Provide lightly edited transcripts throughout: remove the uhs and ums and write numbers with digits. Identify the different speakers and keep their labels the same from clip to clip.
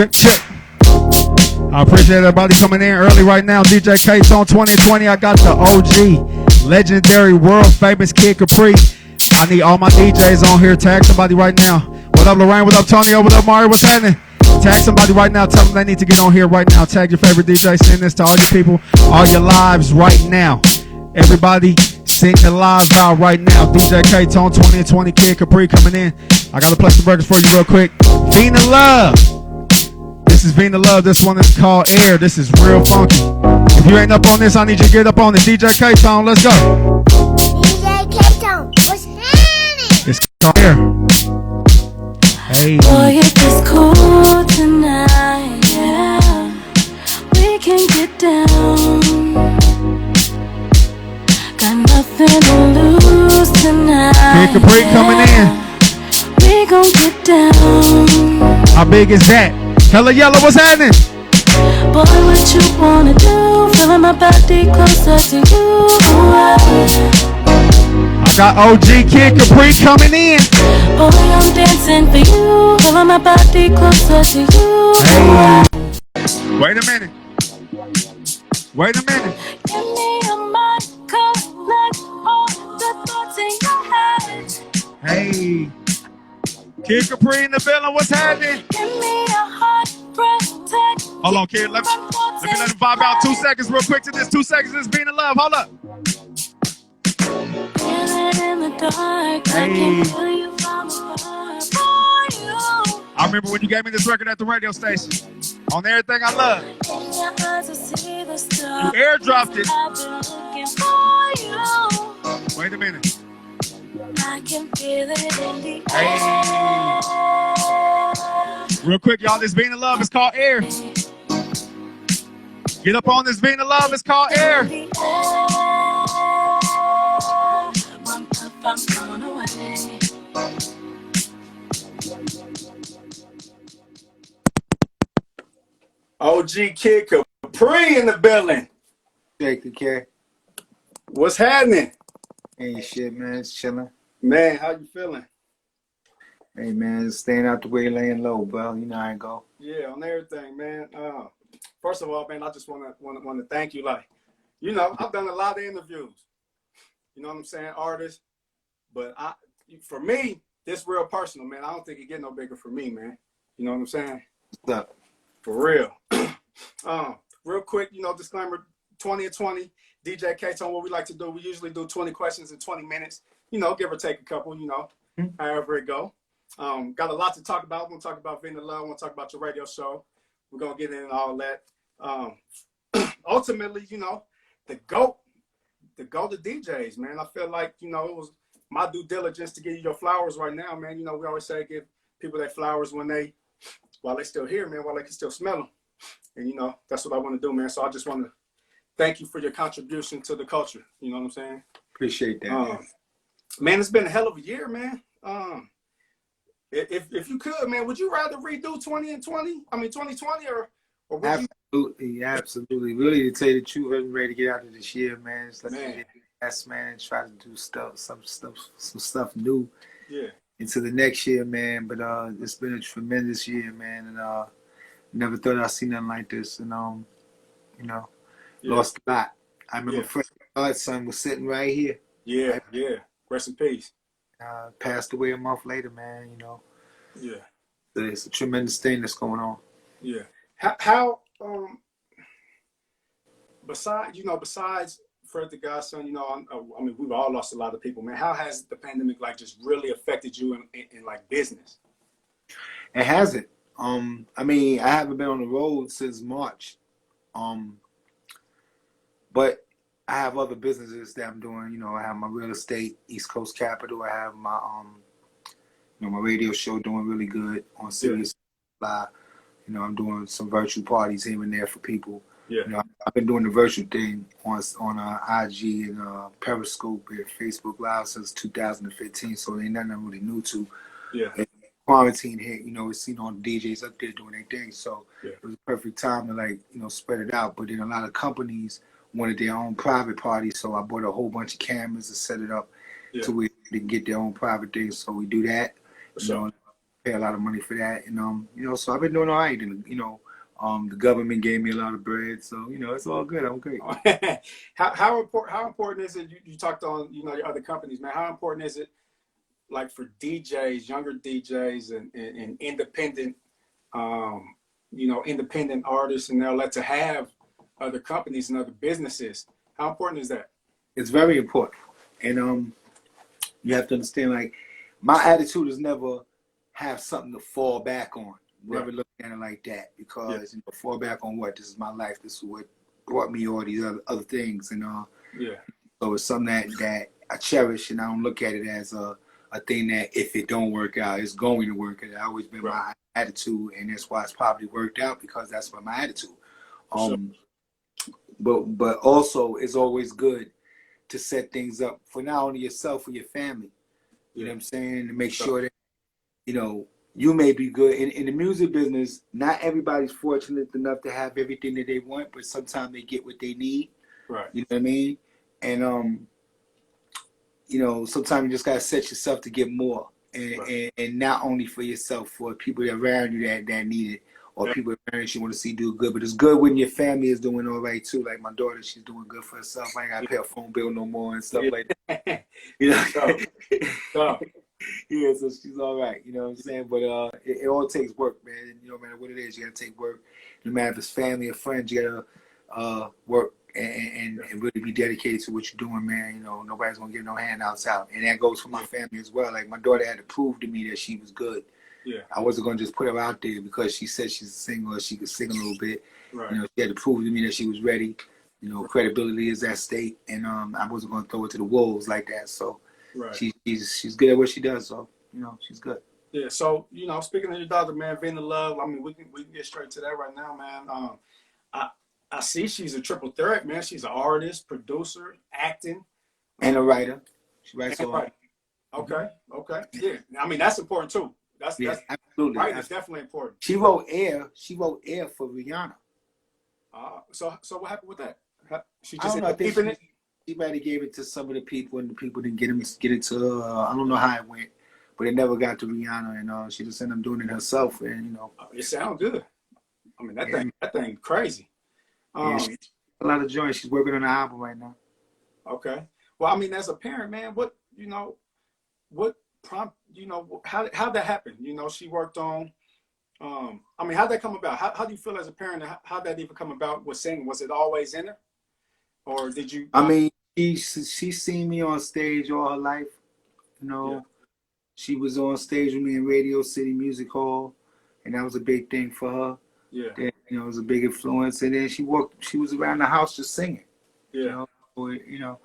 Speaker 1: check. I appreciate everybody coming in early right now. DJ Ktone 2020. I got the OG, legendary, world famous Kid Capri. I need all my DJs on here. Tag somebody right now. What up, Lorraine? What up, Tonio? What up, Mario? What's happening? Tag somebody right now. Tell them they need to get on here right now. Tag your favorite DJ. Send this to all your people, all your lives right now. Everybody, sing the live out right now. DJ Ktone 2020, Kid Capri coming in. I got to play some records for you real quick. Vina Love. This is Vina Love. This one is called Air. This is real funky. If you ain't up on this, I need you to get up on it. DJ Ktone, let's go.
Speaker 2: DJ Ktone, what's happening?
Speaker 1: It's called Air. Hey.
Speaker 3: Boy, it is cool tonight, yeah. We can get down. Got nothing to lose tonight.
Speaker 1: Kid Capri coming in.
Speaker 3: We gon' get down.
Speaker 1: How big is that? Hella Yellow, what's happening?
Speaker 3: Boy, what you wanna do? Feeling my body closer to you.
Speaker 1: I got OG Kid Capri coming in.
Speaker 3: Boy, I'm dancing for you. Feeling my body closer to you.
Speaker 1: Hey. Wait a minute. Wait a minute.
Speaker 3: Give me a mic, collect all the thoughts in your head.
Speaker 1: Hey. Kid Capri in the building, what's happening?
Speaker 3: Give me a heart, protect.
Speaker 1: Hold on, kid. Let me let him vibe out 2 seconds real quick to this. 2 seconds, this being in love. Hold up.
Speaker 3: In the dark,
Speaker 1: hey.
Speaker 3: I can feel you from afar. For you.
Speaker 1: I remember when you gave me this record at the radio station. On Everything I Love.
Speaker 3: In your eyes, I see the stars.
Speaker 1: You airdropped it.
Speaker 3: I've been looking for you.
Speaker 1: Wait a minute.
Speaker 3: I can feel it in the
Speaker 1: Hey. Real quick, y'all, this being in love is called Air. Get up on this being in love, it's called Air.
Speaker 3: One puff, I'm going away.
Speaker 4: OG Kid Capri in the building.
Speaker 5: Jake the cat.
Speaker 4: What's happening?
Speaker 5: Ain't shit, man. It's chilling.
Speaker 4: Man, how you feeling?
Speaker 5: Hey, man, just staying out the way, laying low, bro. You know how I go.
Speaker 4: Yeah, on everything, man. First of all, man, I just want to thank you. Like, you know, I've done a lot of interviews. You know what I'm saying, artists. But for me, this real personal, man. I don't think it get no bigger for me, man. You know what I'm saying?
Speaker 5: What's up?
Speaker 4: For real. Real quick, you know, disclaimer: 20 and 20. DJ Ktone, what we like to do, we usually do 20 questions in 20 minutes. You know, give or take a couple. You know, however it go. Got a lot to talk about. We're gonna talk about Vina Love. We're gonna talk about your radio show. We're gonna get into all that. Ultimately, you know, the GOAT of DJs, man. I feel like, you know, it was my due diligence to give you your flowers right now, man. You know, we always say give people their flowers while they still here, man, while they can still smell them. And, you know, that's what I want to do, man. So I just want to thank you for your contribution to the culture. You know what I'm saying?
Speaker 5: Appreciate that,
Speaker 4: man, it's been a hell of a year, man. If you could, man, would you rather redo 20 and 20? I mean, 2020 or would
Speaker 5: absolutely, absolutely. Really, to tell you the truth, I'm ready to get out of this year, man. Just let me get best, man, and try to do some stuff new.
Speaker 4: Yeah.
Speaker 5: Into the next year, man. But it's been a tremendous year, man, and never thought I'd see nothing like this, and you know, lost a lot. I remember Fred Godson was sitting right here.
Speaker 4: Yeah, yeah. Rest in peace.
Speaker 5: Passed away a month later, man. You know.
Speaker 4: Yeah.
Speaker 5: So it's a tremendous thing that's going on.
Speaker 4: Yeah. How besides Fred the Godson, you know, I mean, we've all lost a lot of people, man. How has the pandemic like just really affected you in like business?
Speaker 5: It hasn't. I mean, I haven't been on the road since March. But I have other businesses that I'm doing. You know, I have my real estate, East Coast Capital. I have my you know, my radio show doing really good on Sirius XM. You know, I'm doing some virtual parties here and there for people.
Speaker 4: Yeah.
Speaker 5: You know, I've been doing the virtual thing on IG and Periscope and Facebook Live since 2015. So ain't nothing I'm really new to.
Speaker 4: Yeah.
Speaker 5: And quarantine hit, you know, it's seen all the DJs up there doing their thing. So
Speaker 4: yeah.
Speaker 5: It was a perfect time to, like, you know, spread it out. But then a lot of companies wanted their own private party, so I bought a whole bunch of cameras and set it up to where they can get their own private things. So we do that. You know, pay a lot of money for that, and you know, so I've been doing all right, and you know, the government gave me a lot of bread, so you know, it's all good. I'm great.
Speaker 4: How important is it? You talked on, you know, your other companies, man. How important is it, like for DJs, younger DJs, and independent, you know, independent artists and all that, to have other companies and other businesses? How important is that?
Speaker 5: It's very important, and you have to understand, like, my attitude is never have something to fall back on. Never look at it like that, because you know, fall back on what? This is my life. This is what brought me all these other things, and so it's something that I cherish, and I don't look at it as a thing that if it don't work out, it's going to work out. It's always been my attitude, and that's why it's probably worked out, because that's my attitude. But also, it's always good to set things up for not only yourself, for your family. You know what I'm saying? To make sure that, you know, you may be good. In the music business, not everybody's fortunate enough to have everything that they want, but sometimes they get what they need.
Speaker 4: Right.
Speaker 5: You know what I mean? And you know, sometimes you just gotta set yourself to get more. And not only for yourself, for people that around you that need it, or people around you want to see do good. But it's good when your family is doing all right too. Like my daughter, she's doing good for herself. I ain't gotta pay a phone bill no more and stuff like that. You know? Yeah, so she's all right. You know what I'm saying? But it all takes work, man. You know, no matter what it is, you gotta take work. No matter if it's family or friends, you gotta work and really be dedicated to what you're doing, man. You know, nobody's gonna give no handouts out. And that goes for my family as well. Like my daughter had to prove to me that she was good. Yeah. I wasn't gonna just put her out there because she said she's a singer or she could sing a little bit. Right. You know, she had to prove to me that she was ready. You know, credibility is at stake, and I wasn't gonna throw it to the wolves like that. So she's good at what she does. So you know, she's good.
Speaker 4: Yeah. So you know, speaking of your daughter, man, VINA LOVE. I mean, we can get straight to that right now, man. I see she's a triple threat, man. She's an artist, producer, acting,
Speaker 5: and a writer. She writes
Speaker 4: a lot. Okay. Yeah. I mean, that's important too. That's
Speaker 5: absolutely
Speaker 4: right. It's definitely important.
Speaker 5: She wrote Air for Rihanna.
Speaker 4: So what happened with that? She
Speaker 5: just ended up keeping it. She might have gave it to some of the people, and the people didn't get it to her. I don't know how it went, but it never got to Rihanna, and she just ended up doing it herself. And you know,
Speaker 4: it sounds good. I mean, that thing crazy.
Speaker 5: A lot of joy. She's working on an album right now.
Speaker 4: Okay. Well, I mean, as a parent, man, what prompt, you know, how'd that happen? You know, she worked on, I mean, how'd that come about? How do you feel as a parent? How'd that even come about with singing? Was it always in her? Or did you?
Speaker 5: I mean, she's seen me on stage all her life. You know, she was on stage with me in Radio City Music Hall, and that was a big thing for her. Yeah. That, you know, it was a big influence. And then she was around the house just singing. Yeah. You know,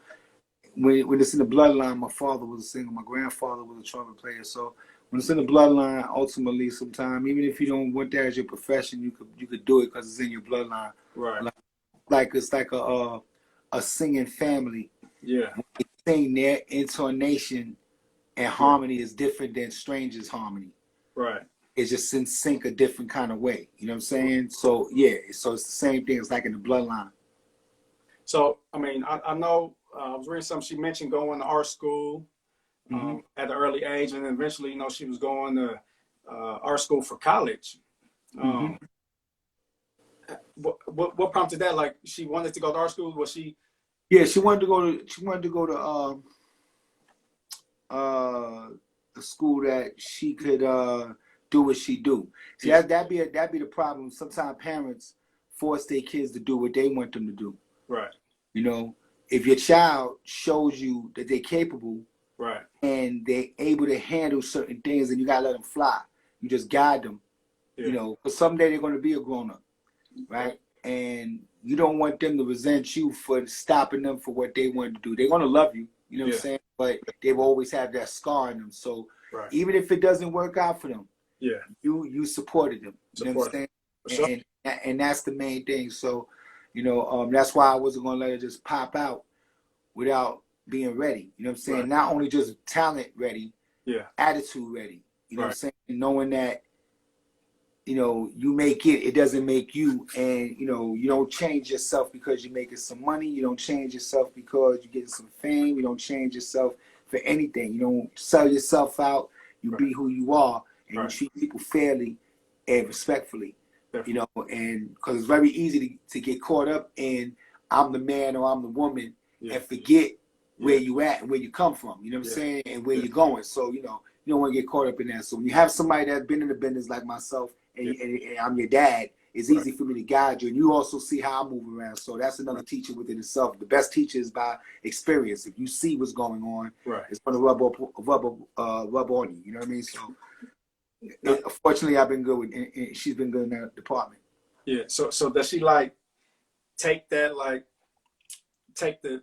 Speaker 5: when it's in the bloodline, my father was a singer, my grandfather was a trumpet player. So when it's in the bloodline, ultimately, sometimes, even if you don't want that as your profession, you could do it because it's in your bloodline. Right. Like it's like a singing family. Yeah. When they sing, their intonation and harmony is different than strangers' harmony. Right. It's just in sync a different kind of way. You know what I'm saying? So yeah, so it's the same thing. It's like in the bloodline.
Speaker 4: So I mean, I know I was reading something. She mentioned going to art school at an early age, and then eventually, you know, she was going to art school for college. What prompted that? Like, she wanted to go to art school. Was she?
Speaker 5: Yeah, she wanted to go to a school that she could do what she do. See, that'd be the problem. Sometimes parents force their kids to do what they want them to do. Right. You know, if your child shows you that they're capable, right, and they're able to handle certain things, and you gotta let them fly. You just guide them. Yeah. You know, because someday they're gonna be a grown up, right? And you don't want them to resent you for stopping them for what they want to do. They're gonna love you. You know what I'm saying? But they've always had that scar in them. So even if it doesn't work out for them, you supported them. You know what I'm saying? And that's the main thing. So, you know, that's why I wasn't gonna let her just pop out without being ready. You know what I'm saying? Right. Not only just talent ready, attitude ready. You know what I'm saying? Knowing that, you know, you make it doesn't make you, and you know, you don't change yourself because you're making some money. You don't change yourself because you're getting some fame. You don't change yourself for anything. You don't sell yourself out. You be who you are, and
Speaker 4: Right.
Speaker 5: you treat people fairly and respectfully.
Speaker 4: Definitely.
Speaker 5: You know, and because it's very easy to get caught up in I'm the man or I'm the woman and forget where you at and where you come from. You know what I'm saying, and where you're going. So you know, you don't want to get caught up in that. So when you have somebody that's been in the business like myself, and I'm your dad, it's easy for me to guide you, and you also see how I move around. So that's another teacher within itself. The best teacher is by experience. If you see what's going on, it's going to rub on you. You know what I mean? So, fortunately, I've been good with, and she's been good in that department. Yeah.
Speaker 4: So does she like take that, like take the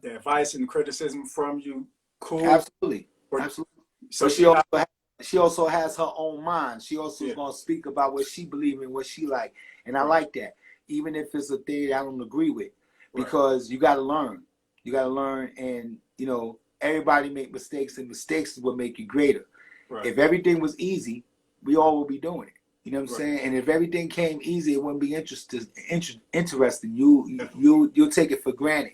Speaker 4: advice and the criticism from you? Cool.
Speaker 5: Absolutely. Absolutely. So she also has her own mind. She also is going to speak about what she believes in, what she like. And I like that. Even if it's a thing I don't agree with. Because you got to learn. You got to learn. And, you know, everybody make mistakes. And mistakes is what make you greater. If everything was easy, we all would be doing it. You know what I'm saying? And if everything came easy, it wouldn't be interesting. You'll take it for granted.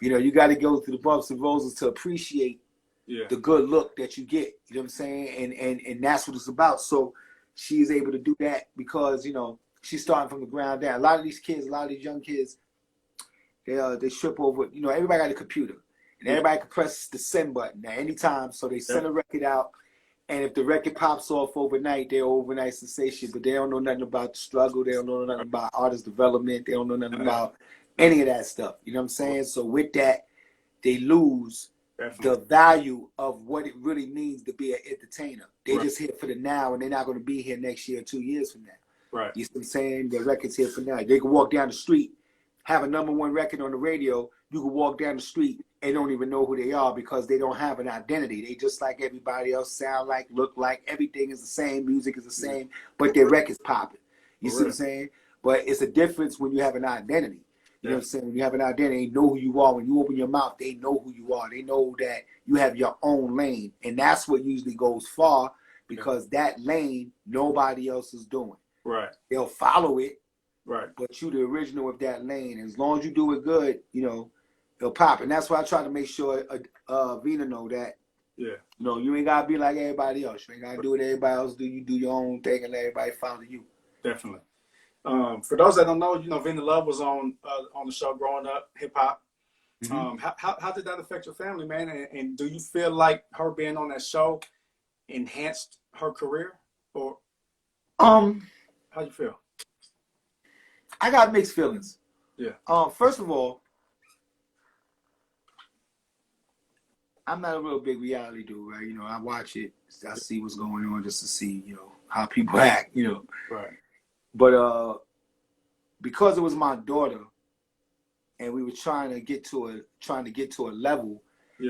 Speaker 5: You know, you got to go through the bumps and roses to appreciate the good look that you get. You know what I'm saying? And that's what it's about. So she's able to do that because, you know, she's starting from the ground down. A lot of these kids, a lot of these young kids, they trip over, you know, everybody got a computer. And everybody can press the send button at any time. So they send a record out. And if the record pops off overnight, they're overnight sensation. But they don't know nothing about the struggle. They don't know nothing about artist development. They don't know nothing about any of that stuff. You know what I'm saying? So with that, they lose the value of what it really means to be an entertainer. They're just here for the now, and they're not going to be here next year or 2 years from now. You see what I'm saying? The record's here for now. They can walk down the street, have a #1 record on the radio. You can walk down the street and don't even know who they are because they don't have an identity. They just like everybody else, sound like, look like, everything is the same, music is the same, but their record's popping. You see what I'm saying? But it's a difference when you have an identity. You know what I'm saying? When you have an identity, they know who you are. When you open your mouth, they know who you are. They know that you have your own lane. And that's what usually goes far because that lane, nobody else is doing. They'll follow it, but you the original of that lane. As long as you do it good, you know, it'll pop. And that's why I try to make sure Vina know that, you know, you ain't got to be like everybody else. You ain't got to do what everybody else do. You do your own thing and let everybody follow you.
Speaker 4: Definitely. For those that don't know, you know, Vina Love was on the show growing up, hip hop. How did that affect your family, man? And do you feel like her being on that show enhanced her career, or how you feel?
Speaker 5: I got mixed feelings. First of all, I'm not a real big reality dude, right? You know, I watch it, I see what's going on just to see, you know, how people act, you know. But because it was my daughter, and we were trying to get to a level,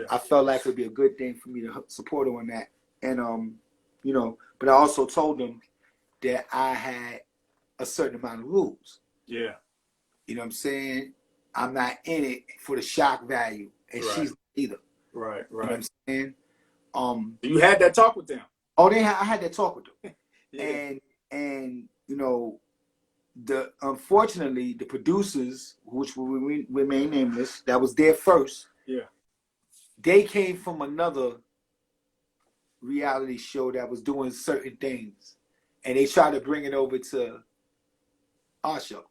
Speaker 5: I felt like it would be a good thing for me to support her on that. And you know, but I also told them that I had a certain amount of rules. You know what I'm saying? I'm not in it for the shock value, and she's not either. You know what I'm saying?
Speaker 4: You had that talk with them?
Speaker 5: Oh, I had that talk with them. And you know, unfortunately the producers, which will remain nameless, that was there first. They came from another reality show that was doing certain things, and they tried to bring it over to our show.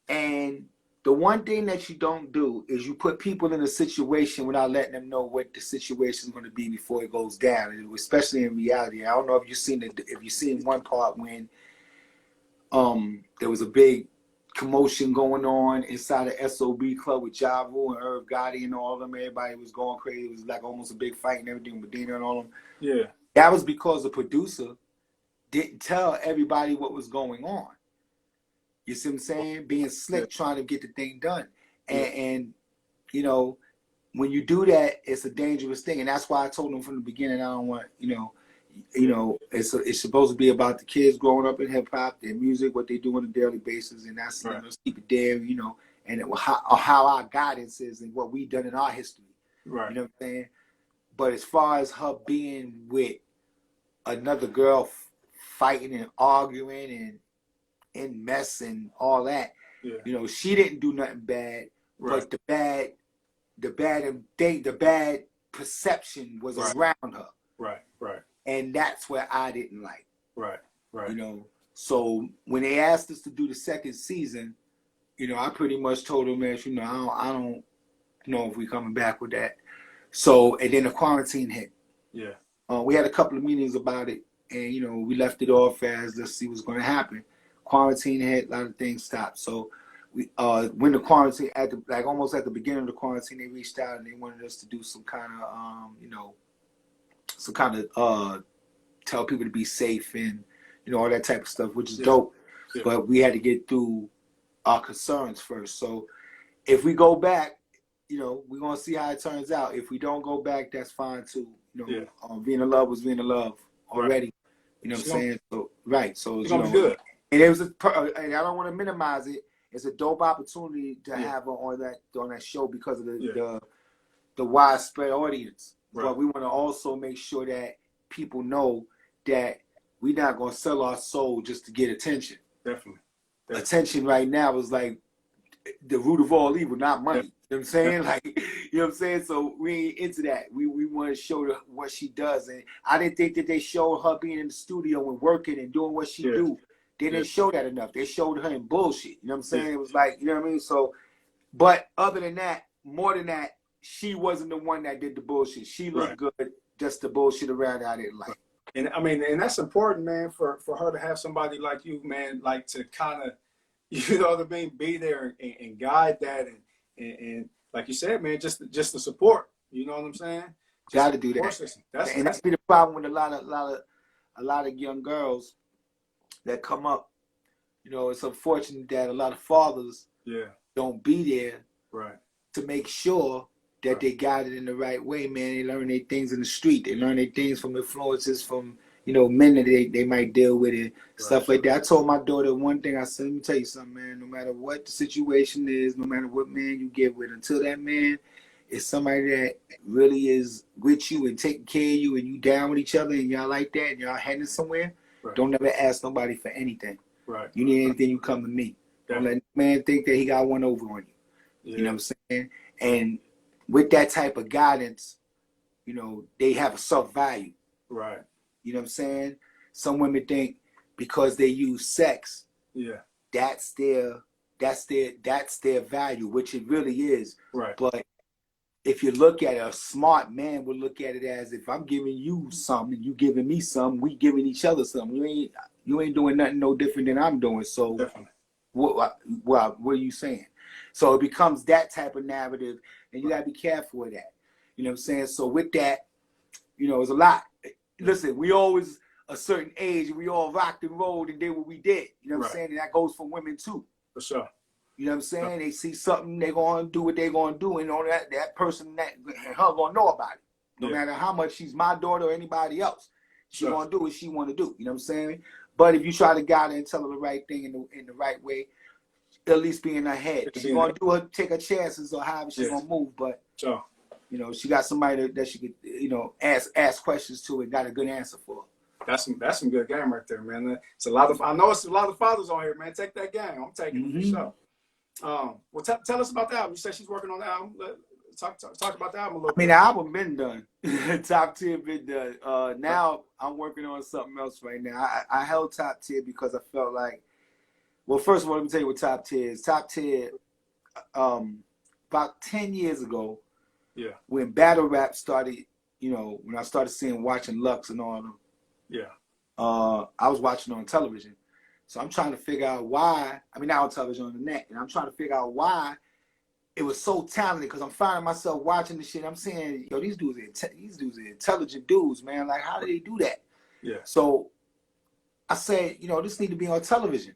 Speaker 5: And the one thing that you don't do is you put people in a situation without letting them know what the situation is going to be before it goes down, and especially in reality. I don't know if you've seen one part when there was a big commotion going on inside the SOB club with Ja Rule and Irv Gotti and all of them. Everybody was going crazy. It was like almost a big fight and everything with Medina and all of them. That was because the producer didn't tell everybody what was going on. You see what I'm saying? Being slick, trying to get the thing done. And you know, when you do that, it's a dangerous thing. And that's why I told them from the beginning, I don't want, you know, it's supposed to be about the kids growing up in hip hop, their music, what they do on a daily basis, and that's let's keep it there, you know, and how our guidance is and what we've done in our history. You know what I'm saying? But as far as her being with another girl fighting and arguing and in mess and all that, you know, she didn't do nothing bad, but the bad perception was around her. And that's where I didn't like.
Speaker 4: Right.
Speaker 5: You know, so when they asked us to do the second season, you know, I pretty much told them, man, you know, I don't know if we're coming back with that. So, and then the quarantine hit.
Speaker 4: Yeah.
Speaker 5: We had a couple of meetings about it, and, you know, we left it off as let's see what's going to happen. Quarantine hit, a lot of things stopped. So, we when the quarantine, almost at the beginning of the quarantine, they reached out and they wanted us to do some kind of, you know, some kind of tell people to be safe and, you know, all that type of stuff, which is dope. Yeah. But we had to get through our concerns first. So if we go back, you know, we're going to see how it turns out. If we don't go back, that's fine too. You know, VINA LOVE was VINA LOVE already. Right. You know what I'm saying? So, right. So,
Speaker 4: it's going to be good.
Speaker 5: And it was, and I don't want to minimize it. It's a dope opportunity to have on that show because of the widespread audience. Right. But we want to also make sure that people know that we're not going to sell our soul just to get attention.
Speaker 4: Definitely.
Speaker 5: Attention right now is like the root of all evil, not money. You know what I'm saying? Like, you know what I'm saying? So we ain't into that. We want to show her what she does. And I didn't think that they showed her being in the studio and working and doing what she do. They didn't show that enough. They showed her in bullshit. You know what I'm saying? It was like, you know what I mean? So, but other than that, more than that, she wasn't the one that did the bullshit. She looked good. Just the bullshit around I didn't like.
Speaker 4: And I mean, and that's important, man, for her to have somebody like you, man, like to kind of, you know what I mean, be there and guide that and like you said, man, just the support. You know what I'm saying?
Speaker 5: Got to do that. That's be the problem with a lot of young girls that come up. You know, it's unfortunate that a lot of fathers don't be there to make sure that they got it in the right way, man. They learn their things in the street. They learn their things from influences from, you know, men that they might deal with and stuff like that. I told my daughter one thing. I said, let me tell you something, man. No matter what the situation is, no matter what man you get with, until that man is somebody that really is with you and taking care of you and you down with each other and y'all like that and y'all heading somewhere, don't ever ask nobody for anything. You need anything, you come to me. Don't let man think that he got one over on you. You know what I'm saying? And with that type of guidance, you know, they have a self-value. You know what I'm saying? Some women think because they use sex, that's their value, which it really is. But if you look at it, a smart man would look at it as if I'm giving you something, you giving me something, we giving each other something. You ain't doing nothing no different than I'm doing. So what are you saying? So it becomes that type of narrative, and you gotta be careful with that. You know what I'm saying? So with that, you know, it's a lot. Listen, we always a certain age, we all rocked and rolled and did what we did. You know what I'm saying? And that goes for women too.
Speaker 4: For sure.
Speaker 5: You know what I'm saying? They see something, they're gonna do what they're gonna do, and on that person that her gonna know about it. No matter how much she's my daughter or anybody else, she gonna do what she wanna do. You know what I'm saying? But if you try to guide her and tell her the right thing in the right way, at least be in her head. She's gonna take her chances or however she's gonna move, but you know, she got somebody that she could, you know, ask questions to and got a good answer for.
Speaker 4: That's some good game right there, man. It's a lot of, I know it's a lot of fathers on here, man. Take that game. I'm taking it for sure. Well, tell us about the album. You said she's working on the album. Talk about the album a little bit.
Speaker 5: I mean, the album been done. Top tier been done. Now I'm working on something else right now. I held top tier because I felt like, well, first of all, let me tell you what top tier is. Top tier, about 10 years ago, when battle rap started, you know, when I started watching Lux and all of them, I was watching on television. So I'm trying to figure out why, I mean, not on television, on the net, and I'm trying to figure out why it was so talented, because I'm finding myself watching the shit. I'm saying, yo, these dudes are intelligent dudes, man. Like, how do they do that? So I said, you know, this need to be on television.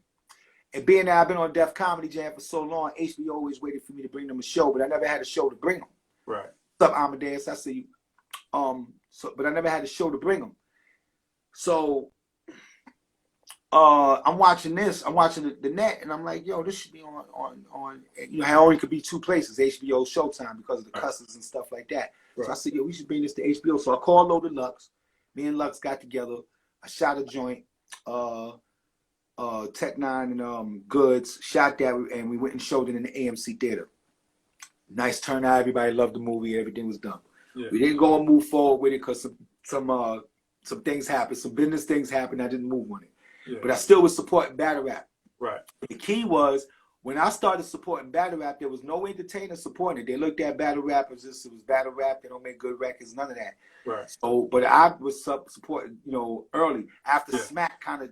Speaker 5: And being that I've been on Def Comedy Jam for so long, HBO always waited for me to bring them a show, but I never had a show to bring them. What's up, Amadeus? I see you. But I never had a show to bring them. So I'm watching this. I'm watching the net, and I'm like, yo, this should be on. You know, it only could be two places: HBO, Showtime, because of the cusses and stuff like that. So I said, yo, we should bring this to HBO. So I called Loaded Lux. Me and Lux got together. I shot a joint. Tech Nine and Goods shot that, and we went and showed it in the AMC theater. Nice turnout. Everybody loved the movie. Everything was done. We didn't go and move forward with it because some some things happened, some business things happened. I didn't move on it.
Speaker 4: Yeah.
Speaker 5: But I still was supporting battle rap.
Speaker 4: Right.
Speaker 5: The key was when I started supporting battle rap, there was no entertainer supporting it. They looked at battle rap as just it was battle rap. They don't make good records, none of that.
Speaker 4: Right.
Speaker 5: So, but I was supporting, you know, early after Smack kind of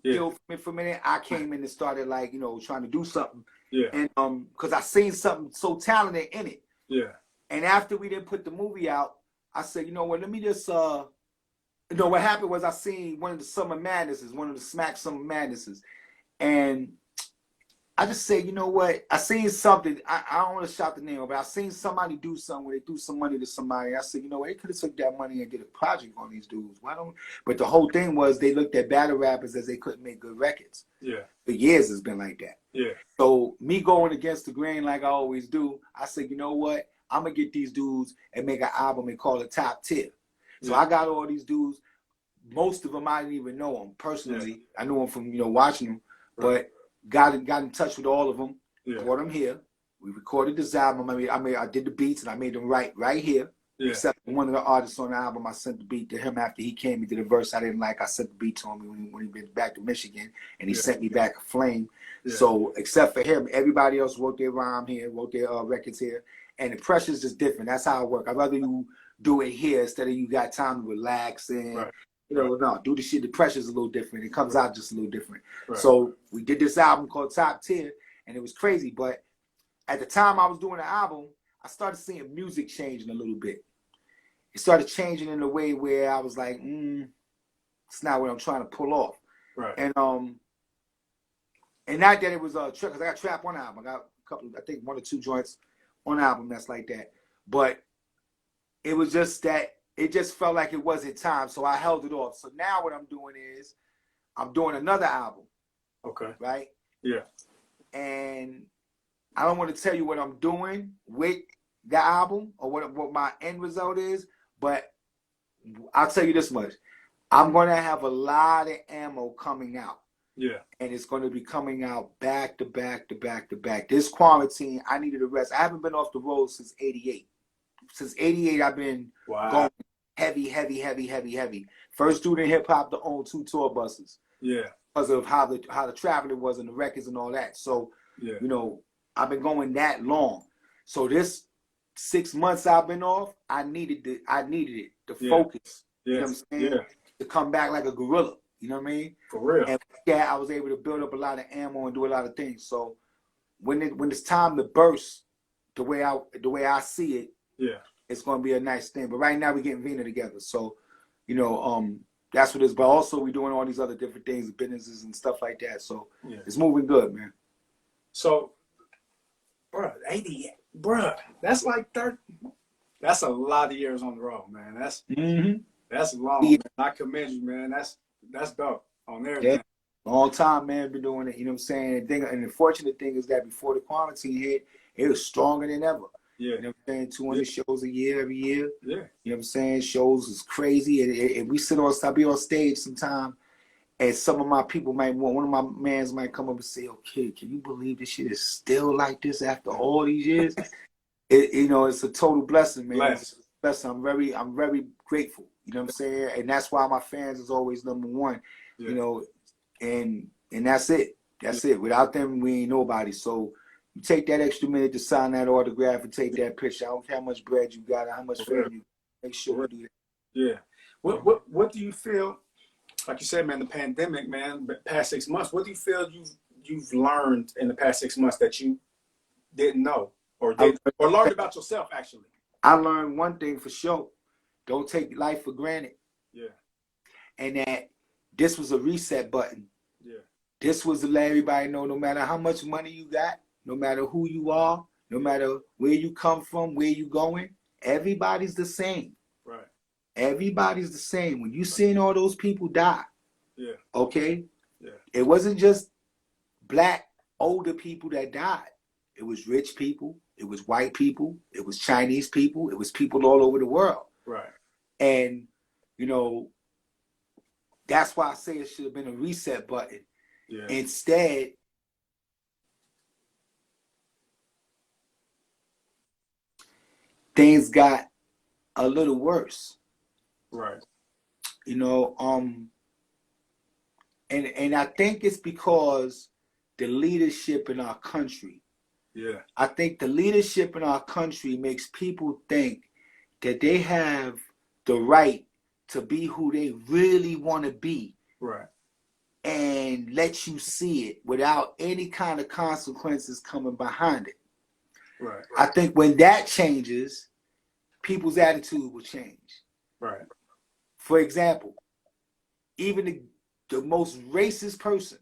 Speaker 5: killed me for a minute. I came in and started like, you know, trying to do something.
Speaker 4: Yeah.
Speaker 5: And because I seen something so talented in it.
Speaker 4: Yeah.
Speaker 5: And after we didn't put the movie out, I said, you know what? Let me just you know, what happened was I seen one of the Summer Madnesses, one of the Smack Summer Madnesses. And I just said, you know what? I seen something. I don't want to shout the name, but I seen somebody do something where they threw some money to somebody. I said, you know what? They could have took that money and did a project on these dudes. Why don't? But the whole thing was they looked at battle rappers as they couldn't make good records.
Speaker 4: Yeah.
Speaker 5: For years it's been like that.
Speaker 4: Yeah.
Speaker 5: So me going against the grain like I always do, I said, you know what? I'm going to get these dudes and make an album and call it Top Tier. So I got all these dudes. Most of them I didn't even know them personally. Yeah. I knew them from, you know, watching them. But got in touch with all of them. Yeah. Brought them here. We recorded this album. I did the beats and I made them right here. Yeah. Except one of the artists on the album, I sent the beat to him after he came into the verse I didn't like. I sent the beat to him when he went back to Michigan, and he sent me back a flame. Yeah. So except for him, everybody else wrote their rhyme here, wrote their records here. And the pressure's just different. That's how it works. I'd rather you do it here instead of you got time to relax and, you know, no, do the shit. The pressure's a little different. It comes out just a little different. Right. So we did this album called Top Tier, and it was crazy. But at the time I was doing the album, I started seeing music changing a little bit. It started changing in a way where I was like, it's not what I'm trying to pull off. Right. And not that it was a trap, because I got trap on album. I got a couple, I think 1 or 2 joints on album that's like that. But it was just that it just felt like it wasn't time, so I held it off. So now what I'm doing is I'm doing another album. Okay. Right? Yeah. And I don't want to tell you what I'm doing with the album or what my end result is, but I'll tell you this much. I'm going to have a lot of ammo coming out. Yeah. And it's going to be coming out back to back to back to back. This quarantine, I needed a rest. I haven't been off the road since 88. Since 88, I've been going heavy. First dude in hip hop to own 2 tour buses. Yeah. Because of how the traveling was and the records and all that. So, you know, I've been going that long. So this 6 months I've been off, I needed it to focus. You know what I'm saying? Yeah. To come back like a gorilla. You know what I mean? For real. And I was able to build up a lot of ammo and do a lot of things. So when it's time to burst, the way I see it, it's gonna be a nice thing. But right now we're getting Vina together. So, you know, that's what it is. But also we're doing all these other different things, businesses and stuff like that. So it's moving good, man. So, bruh, 88, bruh, that's like 30. That's a lot of years on the road, man. That's long. Man. I commend you, man. That's dope on everything. Yeah. Long time, man, been doing it. You know what I'm saying? And the fortunate thing is that before the quarantine hit, it was stronger than ever. Yeah. You know what I'm saying? 200 shows a year, every year. Yeah. You know what I'm saying? Shows is crazy. And we I'll be on stage sometime, and some of my people one of my mans might come up and say, "Oh, kid, can you believe this shit is still like this after all these years?" You know, it's a total blessing, man. It's a blessing. I'm very grateful. You know what I'm saying? And that's why my fans is always number one. You know, and that's it. That's it. Without them, we ain't nobody. So you take that extra minute to sign that autograph and take that picture. I don't care how much bread you got or how much fame you got. Make sure you do that. Yeah. What do you feel? Like you said, man, the pandemic, man, the past 6 months. What do you feel you've learned in the past 6 months that you didn't know or learned about yourself? Actually, I learned one thing for sure. Don't take life for granted. Yeah. And that this was a reset button. Yeah. This was to let everybody know no matter how much money you got, no matter who you are, no matter where you come from, where you going, everybody's the same. Right. Everybody's the same. When you seen all those people die, okay? Yeah. It wasn't just black older people that died. It was rich people, it was white people, it was Chinese people, it was people all over the world. Right. And, you know, that's why I say it should have been a reset button. Yeah. Instead, things got a little worse. Right. You know, and I think it's because the leadership in our country.
Speaker 4: Yeah.
Speaker 5: I think the leadership in our country makes people think that they have the right to be who they really want to be.
Speaker 4: Right.
Speaker 5: And let you see it without any kind of consequences coming behind it.
Speaker 4: Right.
Speaker 5: I think when that changes, people's attitude will change.
Speaker 4: Right.
Speaker 5: For example, even the most racist person,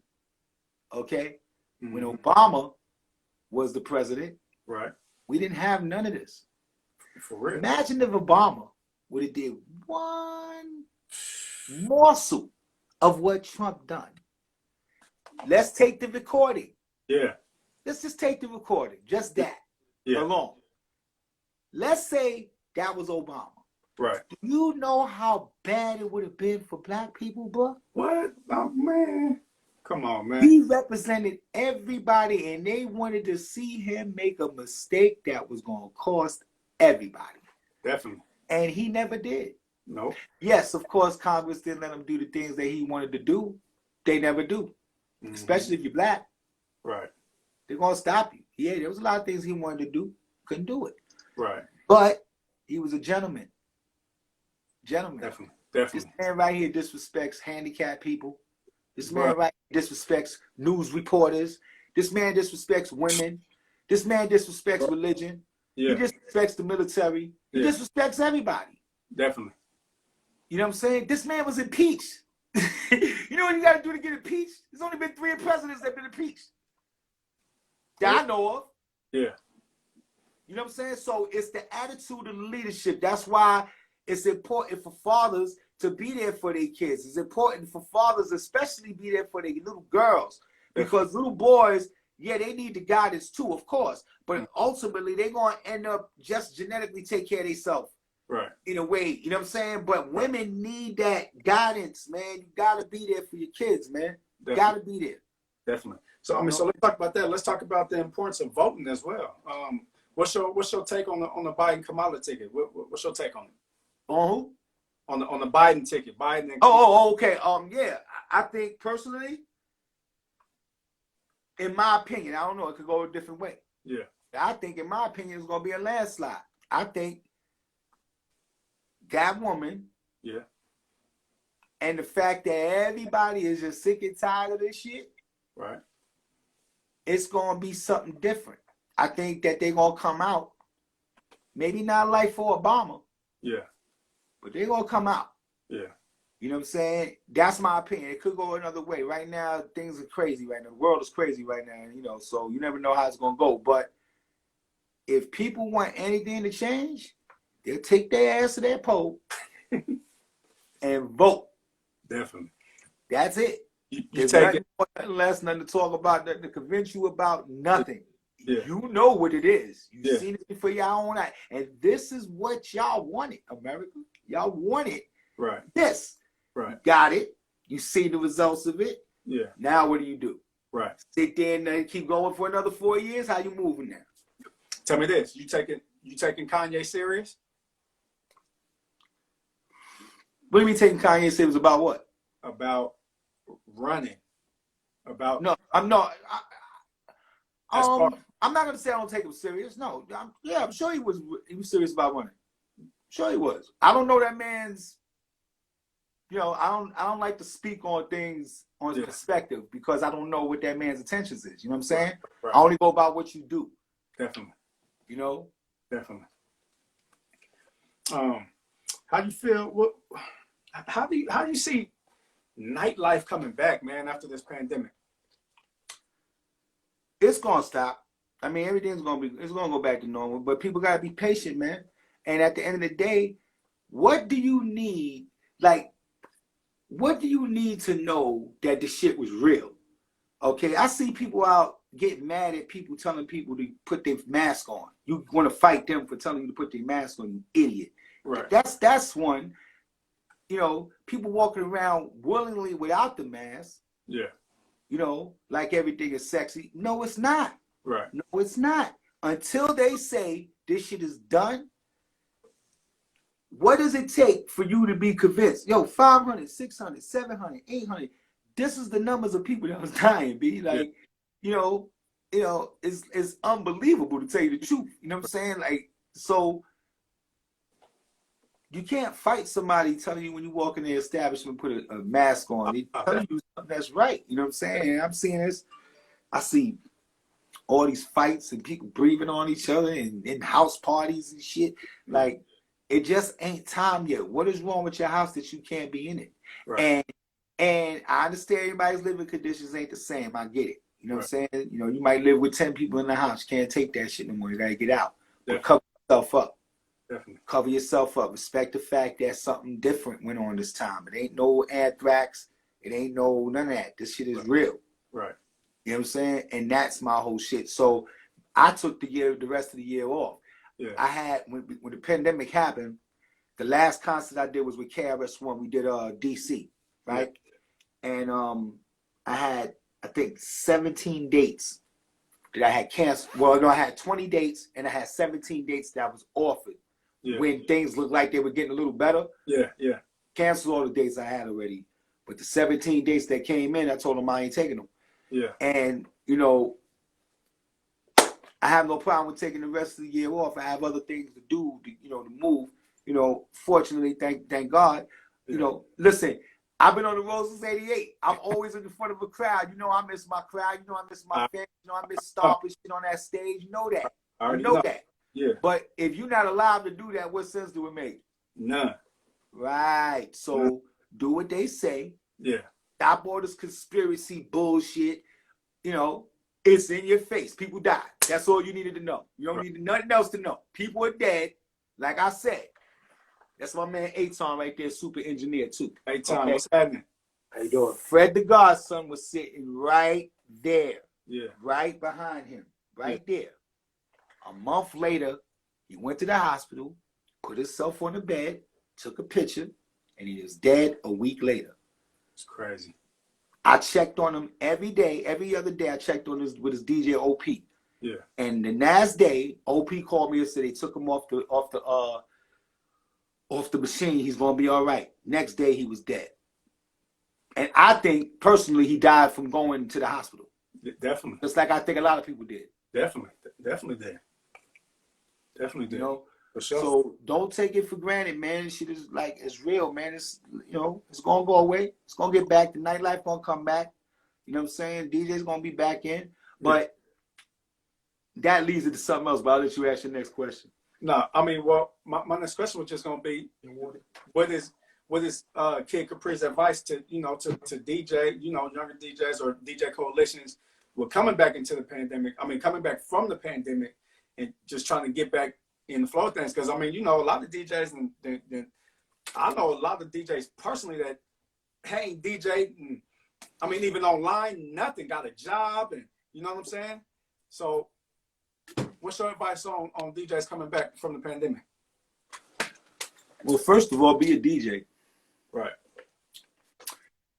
Speaker 5: okay, when Obama was the president,
Speaker 4: right,
Speaker 5: we didn't have none of this.
Speaker 4: For real.
Speaker 5: Imagine if Obama would have did one morsel of what Trump done. Let's take the recording.
Speaker 4: Yeah.
Speaker 5: Let's just take the recording, just that
Speaker 4: Yeah.
Speaker 5: alone. Let's say that was Obama.
Speaker 4: Right.
Speaker 5: Do you know how bad it would have been for black people, bro?
Speaker 4: What? Oh, man. Come on, man.
Speaker 5: He represented everybody, and they wanted to see him make a mistake that was going to cost everybody.
Speaker 4: Definitely.
Speaker 5: And he never did.
Speaker 4: No.
Speaker 5: Yes, of course, Congress didn't let him do the things that he wanted to do. They never do. Especially if you're black.
Speaker 4: Right.
Speaker 5: They're going to stop you. Yeah, there was a lot of things he wanted to do. Couldn't do it.
Speaker 4: Right.
Speaker 5: But he was a gentleman. Gentleman.
Speaker 4: Definitely. Definitely.
Speaker 5: This man right here disrespects handicapped people. This man right here disrespects news reporters. This man disrespects women. This man disrespects religion.
Speaker 4: Yeah.
Speaker 5: He disrespects the military. He disrespects everybody.
Speaker 4: Definitely.
Speaker 5: You know what I'm saying? This man was impeached. You know what you got to do to get impeached? There's only been 3 presidents that have been impeached that I know of.
Speaker 4: Yeah.
Speaker 5: You know what I'm saying? So it's the attitude of the leadership. That's why it's important for fathers to be there for their kids. It's important for fathers especially be there for their little girls. Because little boys, yeah, they need the guidance too, of course. But ultimately, they're going to end up just genetically take care of themselves.
Speaker 4: Right.
Speaker 5: In a way, you know what I'm saying? But women need that guidance, man. You got to be there for your kids, man. You got to be there.
Speaker 4: Definitely. So, I mean, so let's talk about that. Let's talk about the importance of voting as well. What's your take on the Biden Kamala ticket? What's your take on it?
Speaker 5: On who?
Speaker 4: On the Biden ticket. Biden. And
Speaker 5: Okay. Yeah. I think personally, in my opinion, I don't know. It could go a different way.
Speaker 4: Yeah.
Speaker 5: I think, in my opinion, it's going to be a landslide. I think that woman.
Speaker 4: Yeah.
Speaker 5: And the fact that everybody is just sick and tired of this shit.
Speaker 4: Right.
Speaker 5: It's going to be something different. I think that they're going to come out. Maybe not like for Obama.
Speaker 4: Yeah.
Speaker 5: But they're going to come out.
Speaker 4: Yeah.
Speaker 5: You know what I'm saying? That's my opinion. It could go another way. Right now, things are crazy right now. The world is crazy right now, you know, so you never know how it's going to go. But if people want anything to change, they'll take their ass to their poll and vote.
Speaker 4: Definitely.
Speaker 5: That's it.
Speaker 4: You
Speaker 5: There's
Speaker 4: take
Speaker 5: nothing
Speaker 4: it.
Speaker 5: more, nothing less, nothing to talk about, nothing to convince you about, nothing.
Speaker 4: Yeah.
Speaker 5: You know what it is. You've
Speaker 4: Yeah.
Speaker 5: seen it before y'all own eye. And this is what y'all wanted, America. Y'all wanted
Speaker 4: Right.
Speaker 5: this.
Speaker 4: Right.
Speaker 5: You got it. You see the results of it.
Speaker 4: Yeah.
Speaker 5: Now what do?
Speaker 4: Right.
Speaker 5: Sit there and keep going for another 4 years? How you moving now?
Speaker 4: Tell me this. You taking Kanye serious?
Speaker 5: What do you mean taking Kanye serious about what?
Speaker 4: About running. About
Speaker 5: No, I'm not.
Speaker 4: far-
Speaker 5: I'm not gonna say I don't take him serious. No, I'm sure he was serious about running. Sure he was. I don't know that man's. You know, I don't like to speak on things on his perspective because I don't know what that man's intentions is. You know what I'm saying?
Speaker 4: Right.
Speaker 5: I only go about what you do.
Speaker 4: Definitely.
Speaker 5: You know.
Speaker 4: Definitely. How do you feel? How do you see nightlife coming back, man, after this pandemic?
Speaker 5: It's gonna stop. I mean, it's gonna go back to normal. But people gotta be patient, man. And at the end of the day, what do you need? Like, what do you need to know that the shit was real? Okay, I see people out getting mad at people telling people to put their mask on. You want to fight them for telling you to put their mask on, you idiot.
Speaker 4: Right.
Speaker 5: That's one. You know, people walking around willingly without the mask.
Speaker 4: Yeah.
Speaker 5: You know, like everything is sexy. No, it's not.
Speaker 4: Right.
Speaker 5: No, it's not. Until they say this shit is done, what does it take for you to be convinced? Yo, 500, 600, 700, 800. This is the numbers of people that was dying, B. Like, it's unbelievable to tell you the truth. You know what I'm saying? Like, so you can't fight somebody telling you when you walk in the establishment, put a mask on. They tell you something that's right. You know what I'm saying? And I'm seeing this. I see all these fights and people breathing on each other and in house parties and shit. Like, it just ain't time yet. What is wrong with your house that you can't be in it? Right. And I understand everybody's living conditions ain't the same. I get it. You know what I'm saying? You know, you might live with 10 people in the house. You can't take that shit no more. You gotta get out. But cover yourself up. Definitely. Cover yourself up. Respect the fact that something different went on this time. It ain't no anthrax. It ain't no none of that. This shit is real. Right. You know what I'm saying? And that's my whole shit. So I took the rest of the year off. Yeah. I had when the pandemic happened, the last concert I did was with KRS ONE. We did DC, right? Yeah. And I had, I think, 17 dates that I had canceled. Well, no, I had 20 dates and I had 17 dates that was offered when things looked like they were getting a little better. Yeah, yeah. Canceled all the dates I had already. But the 17 dates that came in, I told them I ain't taking them. Yeah. And, you know, I have no problem with taking the rest of the year off. I have other things to do, to move. You know, fortunately, thank God. You know, listen, I've been on the road since '88. I'm always in the front of a crowd. You know, I miss my crowd. You know, I miss my fans. You know, I miss stomping shit on that stage. You know that. You know that. Yeah. But if you're not allowed to do that, what sense do it make? None. Right. So do what they say. Yeah. Stop all this conspiracy bullshit. You know, it's in your face. People die. That's all you needed to know. You don't need nothing else to know. People are dead. Like I said. That's my man Aton right there, super engineer too. Aton, what's happening? How you doing? Fred the Godson was sitting right there. Yeah. Right behind him. Right there. A month later, he went to the hospital, put himself on the bed, took a picture, and he was dead a week later. It's crazy. I checked on him every day, every other day. I checked on with his DJ OP. Yeah. And the last day, OP called me and said they took him off the machine. He's gonna be all right. Next day, he was dead. And I think personally, he died from going to the hospital. Definitely. Just like I think a lot of people did. Definitely did. Definitely did. You know. For sure. So don't take it for granted, man. Shit is like, it's real, man. It's, it's gonna go away. It's gonna get back. The nightlife gonna come back. You know what I'm saying? DJ's gonna be back in. But that leads into something else. But I'll let you ask your next question. No, I mean, well, my next question was just gonna be, what is Kid Capri's advice to DJ, younger DJs or DJ coalitions? We're coming back into the pandemic. I mean, coming back from the pandemic and just trying to get back in the flow of things, because I mean, a lot of DJs, and I know a lot of DJs personally that ain't DJ, and I mean, even online, nothing, got a job, and you know what I'm saying? So, what's your advice on DJs coming back from the pandemic? Well, first of all, be a DJ. Right.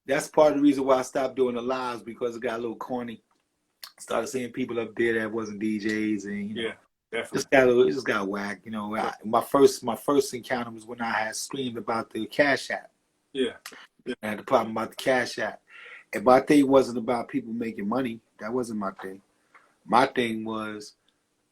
Speaker 5: That's part of the reason why I stopped doing the lives, because it got a little corny. Started seeing people up there that wasn't DJs, and definitely. It just got whack. My first encounter was when I had screamed about the Cash App. Yeah. I had the problem about the Cash App. And my thing wasn't about people making money. That wasn't my thing. My thing was,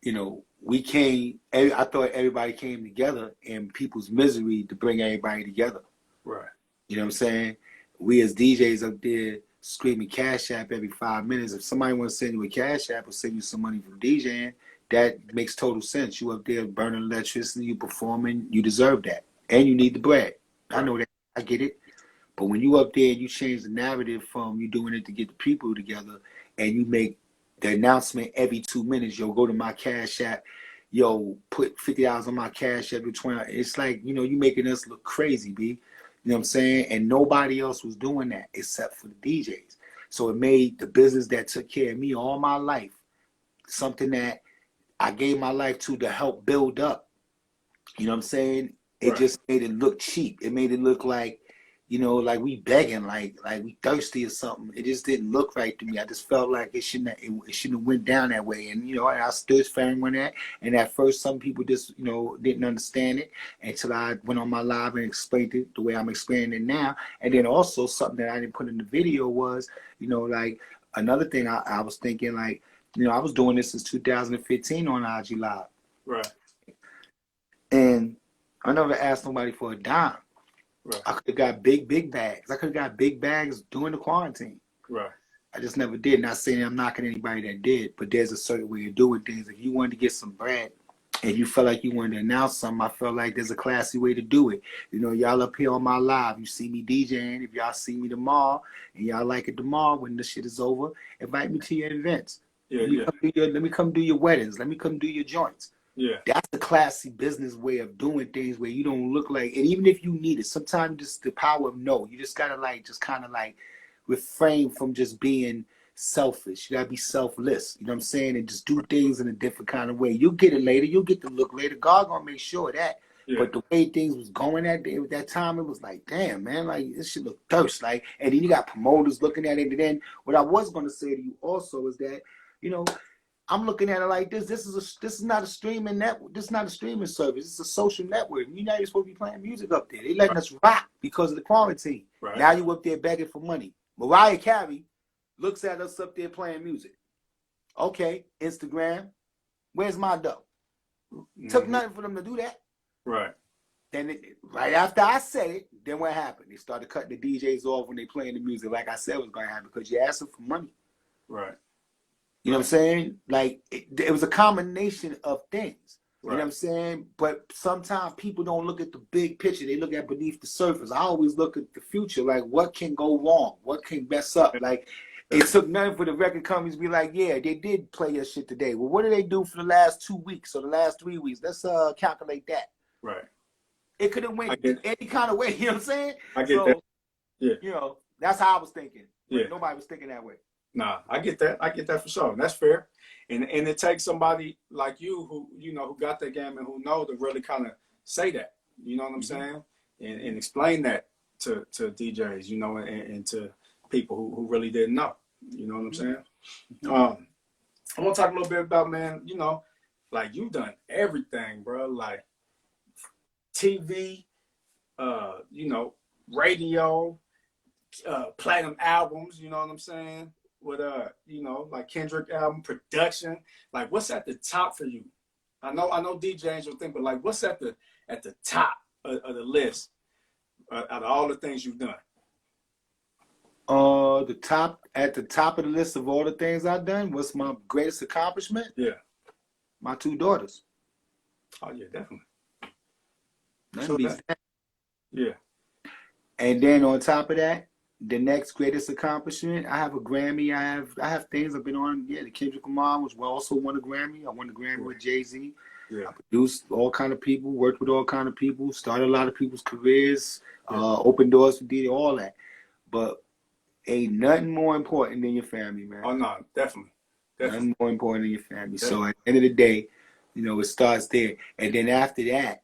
Speaker 5: I thought everybody came together in people's misery to bring everybody together. Right. You know what I'm saying? We as DJs up there screaming Cash App every 5 minutes. If somebody wants to send you a Cash App or send you some money from DJing, that makes total sense. You up there burning electricity, you performing, you deserve that. And you need the bread. I know that. I get it. But when you up there and you change the narrative from you doing it to get the people together, and you make the announcement every 2 minutes, yo, go to my Cash App, yo, put $50 on my Cash App, $20. It's like, you making us look crazy, B. You know what I'm saying? And nobody else was doing that except for the DJs. So it made the business that took care of me all my life something that I gave my life to help build up. You know what I'm saying? It just made it look cheap. It made it look like you know, like we begging, like we thirsty or something. It just didn't look right to me. I just felt like it shouldn't have went down that way. And, you know, I stood firm on that. And at first, some people just, you know, didn't understand it until I went on my live and explained it the way I'm explaining it now. And then also something that I didn't put in the video was, you know, like another thing I was thinking, like, you know, I was doing this since 2015 on IG Live.
Speaker 4: Right.
Speaker 5: And I never asked nobody for a dime.
Speaker 4: Right.
Speaker 5: I could have got big bags. I could have got big bags during the quarantine.
Speaker 4: Right.
Speaker 5: I just never did. Not saying I'm knocking anybody that did, but there's a certain way of doing things. If you wanted to get some bread and you felt like you wanted to announce something, I felt like there's a classy way to do it. You know, y'all up here on my live, you see me DJing. If y'all see me tomorrow and y'all like it tomorrow when this shit is over, invite me to your events. Let me come do your weddings. Let me come do your joints.
Speaker 4: Yeah.
Speaker 5: That's the classy business way of doing things where you don't look like, and even if you need it, sometimes just the power of no. You just gotta kind of refrain from just being selfish. You gotta be selfless. You know what I'm saying? And just do things in a different kind of way. You'll get it later. You'll get the look later. God gonna make sure of that. Yeah. But the way things was going that day, at that time, it was like, damn, man, like this shit look thirst. Like, and then you got promoters looking at it. And then what I was gonna say to you also is that, you know, I'm looking at it like this. This is not a streaming network. This is not a streaming service. It's a social network. You're not even supposed to be playing music up there. They letting us rock because of the quarantine. Right. Now you up there begging for money. Mariah Carey looks at us up there playing music. Okay, Instagram. Where's my dough? Mm-hmm. Took nothing for them to do that.
Speaker 4: Right.
Speaker 5: Then right after I said it, then what happened? They started cutting the DJs off when they playing the music. Like I said was going to happen because you asked them for money.
Speaker 4: Right.
Speaker 5: You know what I'm saying? Like, it was a combination of things. You know what I'm saying? But sometimes people don't look at the big picture. They look at beneath the surface. I always look at the future. Like, what can go wrong? What can mess up? Like, it took nothing for the record companies to be like, yeah, they did play your shit today. Well, what did they do for the last 2 weeks or the last 3 weeks? Let's calculate that.
Speaker 4: Right.
Speaker 5: It could have went any kind of way. You know what I'm saying?
Speaker 4: I get that. Yeah.
Speaker 5: You know, that's how I was thinking.
Speaker 4: Yeah.
Speaker 5: Nobody was thinking that way.
Speaker 4: Nah, I get that. I get that for sure. That's fair. And it takes somebody like you who, you know, who got that game and who know to really kind of say that, you know what I'm saying? And explain that to DJs, you know, and to people who really didn't know, you know what I'm saying? I want to talk a little bit about, man, you know, like you've done everything, bro, like TV, you know, radio, platinum albums, you know what I'm saying? With you know, like Kendrick album production, like what's at the top for you? I know DJ Angel think, but like what's at the top of the list out of all the things you've done?
Speaker 5: At the top of the list of all the things I've done, what's my greatest accomplishment?
Speaker 4: Yeah,
Speaker 5: my 2 daughters.
Speaker 4: Oh yeah, definitely.
Speaker 5: Yeah. And then on top of that, the next greatest accomplishment, I have a Grammy. I have things I've been on. Yeah, the Kendrick Lamar, which also won a Grammy. I won the Grammy with Jay-Z. Yeah. I produced all kind of people, worked with all kind of people, started a lot of people's careers, opened doors for DJ, all that. But ain't nothing more important than your family, man.
Speaker 4: Oh no, definitely.
Speaker 5: Nothing more important than your family. Definitely. So at the end of the day, you know, it starts there. And then after that,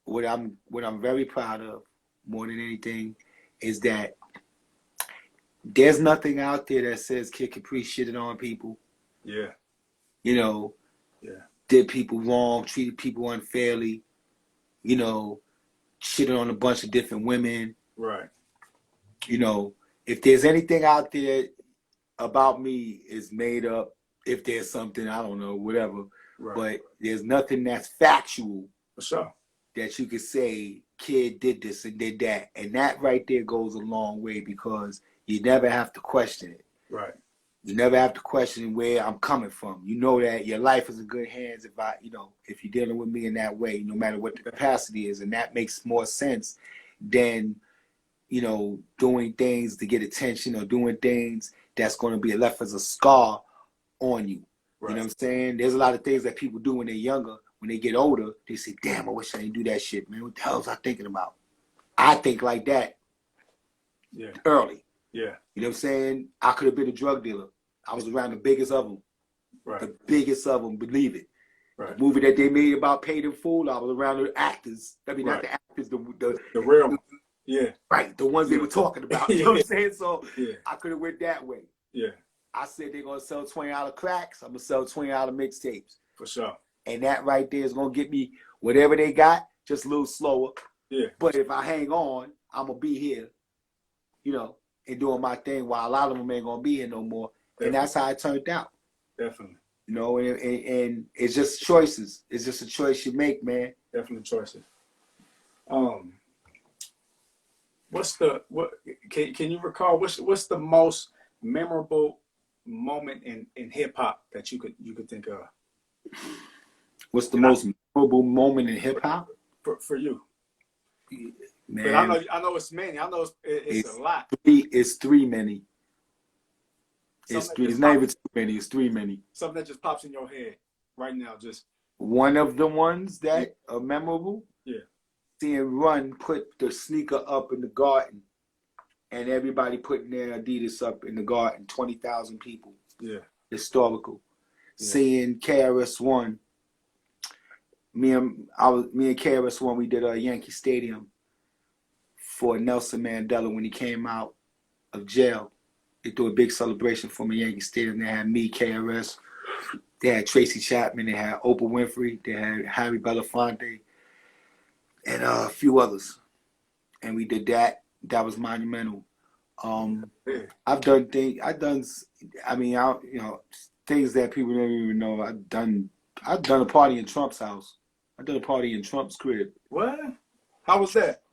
Speaker 5: what I'm very proud of, more than anything, is that there's nothing out there that says Kid Capri shitted on people.
Speaker 4: Yeah.
Speaker 5: You know, did people wrong, treated people unfairly, you know, shitted on a bunch of different women.
Speaker 4: Right.
Speaker 5: You know, if there's anything out there about me is made up, if there's something, I don't know, whatever. Right. But there's nothing that's factual.
Speaker 4: For sure.
Speaker 5: That you could say, Kid did this and did that. And that right there goes a long way because you never have to question it.
Speaker 4: Right.
Speaker 5: You never have to question where I'm coming from. You know that your life is in good hands if you're dealing with me in that way, no matter what the capacity is. And that makes more sense than, you know, doing things to get attention or doing things that's going to be left as a scar on you. Right. You know what I'm saying? There's a lot of things that people do when they're younger. When they get older, they say, damn, I wish I didn't do that shit, man. What the hell was I thinking about? I think like that early.
Speaker 4: Yeah.
Speaker 5: You know what I'm saying? I could have been a drug dealer. I was around the biggest of them.
Speaker 4: Right.
Speaker 5: The biggest of them, believe it.
Speaker 4: Right.
Speaker 5: The movie that they made about Paid in Full, I was around the actors. I mean, not the actors,
Speaker 4: the real, yeah,
Speaker 5: right, the ones they were talking about. You know what I'm saying? So
Speaker 4: yeah,
Speaker 5: I could have went that way.
Speaker 4: yeah,
Speaker 5: I said they're gonna sell $20 cracks. I'm gonna sell $20 mixtapes,
Speaker 4: for sure.
Speaker 5: and that right there is gonna get me whatever they got, just a little slower.
Speaker 4: Yeah,
Speaker 5: But if I hang on, I'm gonna be here, you know, and doing my thing while a lot of them ain't gonna be here no more.
Speaker 4: Definitely.
Speaker 5: And that's how it turned out.
Speaker 4: Definitely.
Speaker 5: You know, and it's just choices. It's just a choice you make, man.
Speaker 4: Definitely choices. Can you recall what's the most memorable moment in hip hop that you could think of?
Speaker 5: What's the most memorable moment in hip hop?
Speaker 4: For you?
Speaker 5: Man,
Speaker 4: But I know it's many. I know it's a lot.
Speaker 5: It's three many. It's
Speaker 4: Something
Speaker 5: three.
Speaker 4: that
Speaker 5: It's
Speaker 4: just
Speaker 5: not even too many. It's three many.
Speaker 4: Something that just pops in your head right now. Just
Speaker 5: one of the ones that are memorable.
Speaker 4: Yeah.
Speaker 5: Seeing Run put the sneaker up in the garden, and everybody putting their Adidas up in the garden. 20,000 people.
Speaker 4: Yeah.
Speaker 5: Historical.
Speaker 4: Yeah.
Speaker 5: Seeing KRS ONE. Me and KRS ONE, we did a Yankee Stadium for Nelson Mandela when he came out of jail. They threw a big celebration for me at Yankee Stadium. They had me, KRS. They had Tracy Chapman. They had Oprah Winfrey. They had Harry Belafonte, and a few others. And we did that. That was monumental. I've done things. Things that people don't even know. I've done a party in Trump's house. I did a party in Trump's crib.
Speaker 4: What? How was that?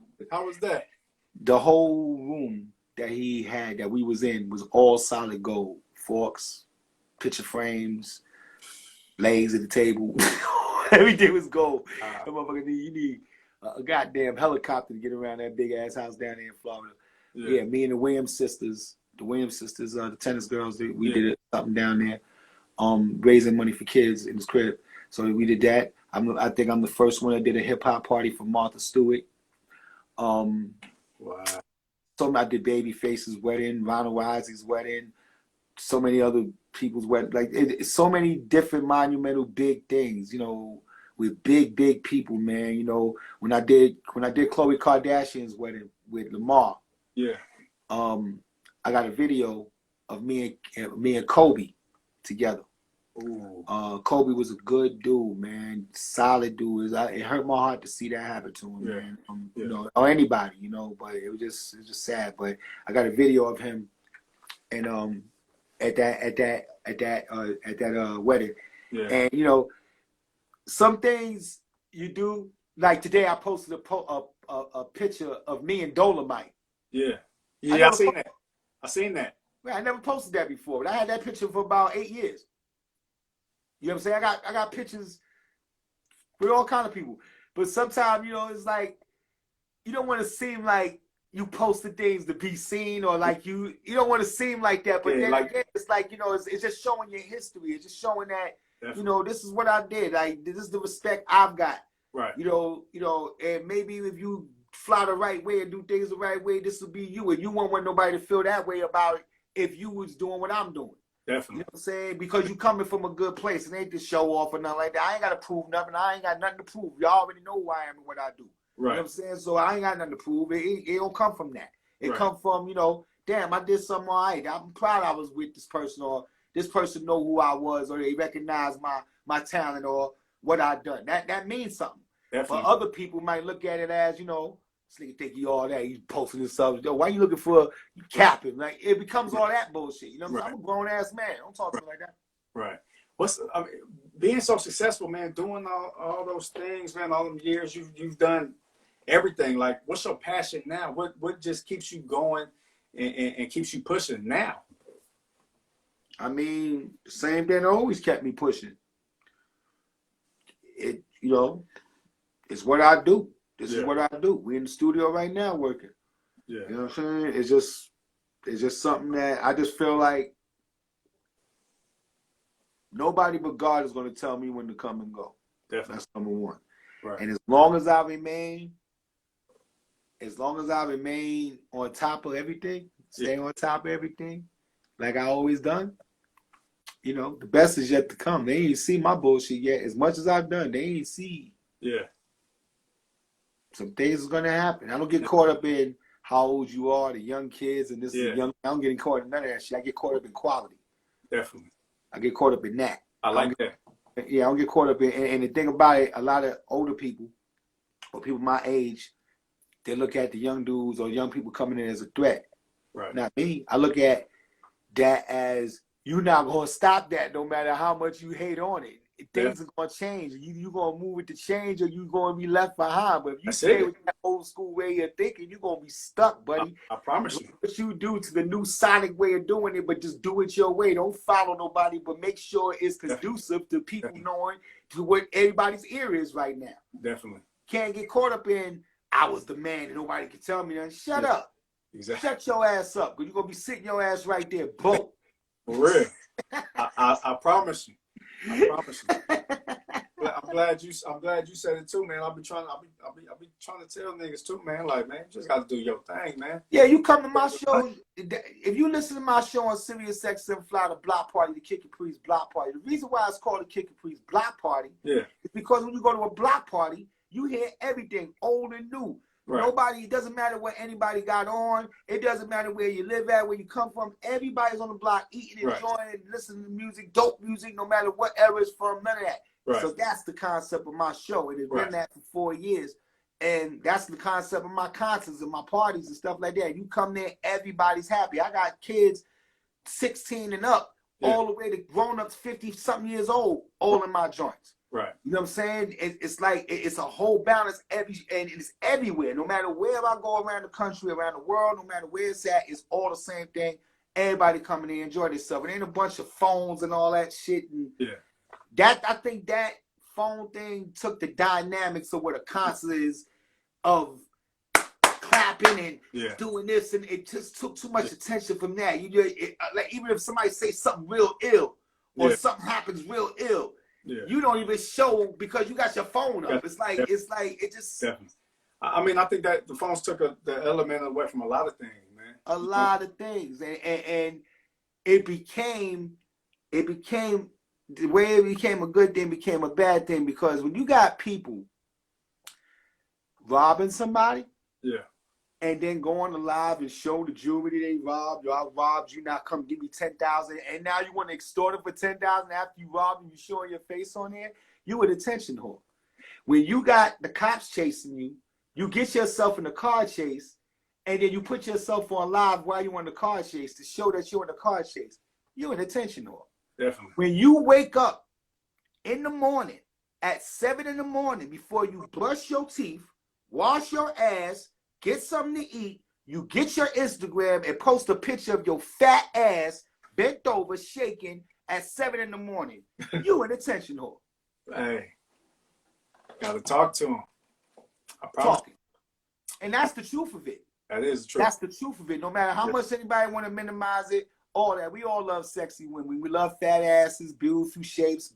Speaker 5: The whole room that he had, that we was in, was all solid gold. Forks, picture frames, legs at the table. Everything was gold. You need a goddamn helicopter to get around that big ass house down there in Florida. Yeah, me and the Williams sisters, the tennis girls, we did something down there, raising money for kids in his crib. So we did that. I think I'm the first one that did a hip hop party for Martha Stewart.
Speaker 4: Wow.
Speaker 5: So I did Babyface's wedding, Ronald Isley's wedding, so many other people's wedding. Like it's so many different monumental big things, you know, with big people, man. You know, when I did Khloe Kardashian's wedding with Lamar, I got a video of me and Kobe together.
Speaker 4: Ooh.
Speaker 5: Kobe was a good dude, man. Solid dude. It hurt my heart to see that happen to him, man. You know, or anybody, you know. But it was just sad. But I got a video of him, and at that wedding, and you know, some things you do. Like today, I posted a picture of me and Dolomite.
Speaker 4: I seen that.
Speaker 5: Man, I never posted that before, but I had that picture for about 8 years. You know what I'm saying? I got pictures with all kind of people. But sometimes, you know, it's like you don't want to seem like you posted things to be seen, or like you don't want to seem like that. But then again, it's like, you know, it's just showing your history. It's just showing that, you know, this is what I did. Like, this is the respect I've got.
Speaker 4: Right.
Speaker 5: You know, and maybe if you fly the right way and do things the right way, this will be you. And you won't want nobody to feel that way about it if you was doing what I'm doing.
Speaker 4: Definitely.
Speaker 5: You know what I'm saying? Because you coming from a good place, and ain't to show off or nothing like that. I ain't got to prove nothing. I ain't got nothing to prove. Y'all already know who I am and what I do.
Speaker 4: Right.
Speaker 5: You know what I'm saying? So I ain't got nothing to prove. It don't come from that. It come from, you know, damn, I did something all right. I'm proud I was with this person, or this person know who I was, or they recognize my talent or what I done. That means something.
Speaker 4: Definitely.
Speaker 5: But other people might look at it as, you know, this nigga think he all that. He's posting himself. Yo, why you looking for you capping? Like, it becomes all that bullshit. You know what I'm saying? I'm a grown ass man. Don't talk to me like that.
Speaker 4: Right. Being so successful, man, doing all those things, man, all them years you've done everything. Like, what's your passion now? What just keeps you going and keeps you pushing now?
Speaker 5: I mean, the same thing that always kept me pushing. It, you know, it's what I do. This is what I do. We in the studio right now working. Yeah. You know what I'm saying? It's just something that I just feel like nobody but God is going to tell me when to come and go. Definitely. That's number one. Right. And as long as I remain on top of everything, stay on top of everything, like I always done, you know, the best is yet to come. They ain't see my bullshit yet. As much as I've done, they ain't see.
Speaker 4: Yeah.
Speaker 5: Some things is gonna happen. I don't get caught up in how old you are, the young kids, and this is young. I don't get caught in none of that shit. I get caught up in quality.
Speaker 4: Definitely.
Speaker 5: I get caught up in that.
Speaker 4: I like that.
Speaker 5: Yeah, I don't get caught up in. And the thing about it, a lot of older people or people my age, they look at the young dudes or young people coming in as a threat.
Speaker 4: Right.
Speaker 5: Not me. I look at that as you're not gonna stop that no matter how much you hate on it. Things are gonna change. You gonna move with the change, or you gonna be left behind. But if you stay with that old school way of thinking, you're gonna be stuck, buddy.
Speaker 4: I promise you.
Speaker 5: What you do to the new sonic way of doing it, but just do it your way. Don't follow nobody, but make sure it's conducive to people knowing to what everybody's ear is right now.
Speaker 4: Definitely.
Speaker 5: Can't get caught up in I was the man and nobody can tell me nothing. Shut up.
Speaker 4: Exactly.
Speaker 5: Shut your ass up, because you're gonna be sitting your ass right there, boom.
Speaker 4: For real. I promise you. I promise you. I'm glad you said it too, man. I'll be trying to tell niggas too, man. Like, man, you just got to do your thing, man.
Speaker 5: Yeah, you come to my show. If you listen to my show on Sirius XM, Fly the Block Party, the Kid Capris Block Party. The reason why it's called the Kid Capris Block Party is because when you go to a block party, you hear everything, old and new. Right. Nobody, it doesn't matter what anybody got on. It doesn't matter where you live at, where you come from. Everybody's on the block eating, enjoying, listening to music, dope music, no matter what era it's from, none of that. Right. So that's the concept of my show. It has been that for 4 years. And that's the concept of my concerts and my parties and stuff like that. You come there, everybody's happy. I got kids 16 and up, all the way to grown-ups 50-something years old, all in my joints.
Speaker 4: Right.
Speaker 5: You know what I'm saying? It's like it's a whole balance, and it's everywhere. No matter where I go around the country, around the world, no matter where it's at, it's all the same thing. Everybody coming in, enjoy themselves. It ain't a bunch of phones and all that shit. And I think that phone thing took the dynamics of what a concert is of clapping and doing this, and it just took too much attention from that. Like even if somebody say something real ill or something happens real ill. Yeah. You don't even show because you got your phone up. It's like it just. Definitely.
Speaker 4: I mean, I think that the phones took the element away from a lot of things, man.
Speaker 5: A lot of things, and it became the way it became a good thing became a bad thing, because when you got people robbing somebody, and then go on the live and show the jewelry they robbed. Y'all robbed you, now come give me 10,000, and now you want to extort it for 10,000 after you robbed and you showing your face on there. You an attention whore. When you got the cops chasing you, you get yourself in a car chase, and then you put yourself on live while you're on the car chase to show that you're in the car chase. You're an attention whore.
Speaker 4: Definitely.
Speaker 5: When you wake up in the morning at 7 in the morning before you brush your teeth, wash your ass, get something to eat, you get your Instagram and post a picture of your fat ass bent over, shaking at 7 in the morning. You an attention whore.
Speaker 4: Hey, gotta talk to him. I promise.
Speaker 5: Talking. And that's the truth of it.
Speaker 4: That is the truth.
Speaker 5: That's the truth of it. No matter how much anybody want to minimize it, all that. We all love sexy women. We love fat asses, beautiful shapes,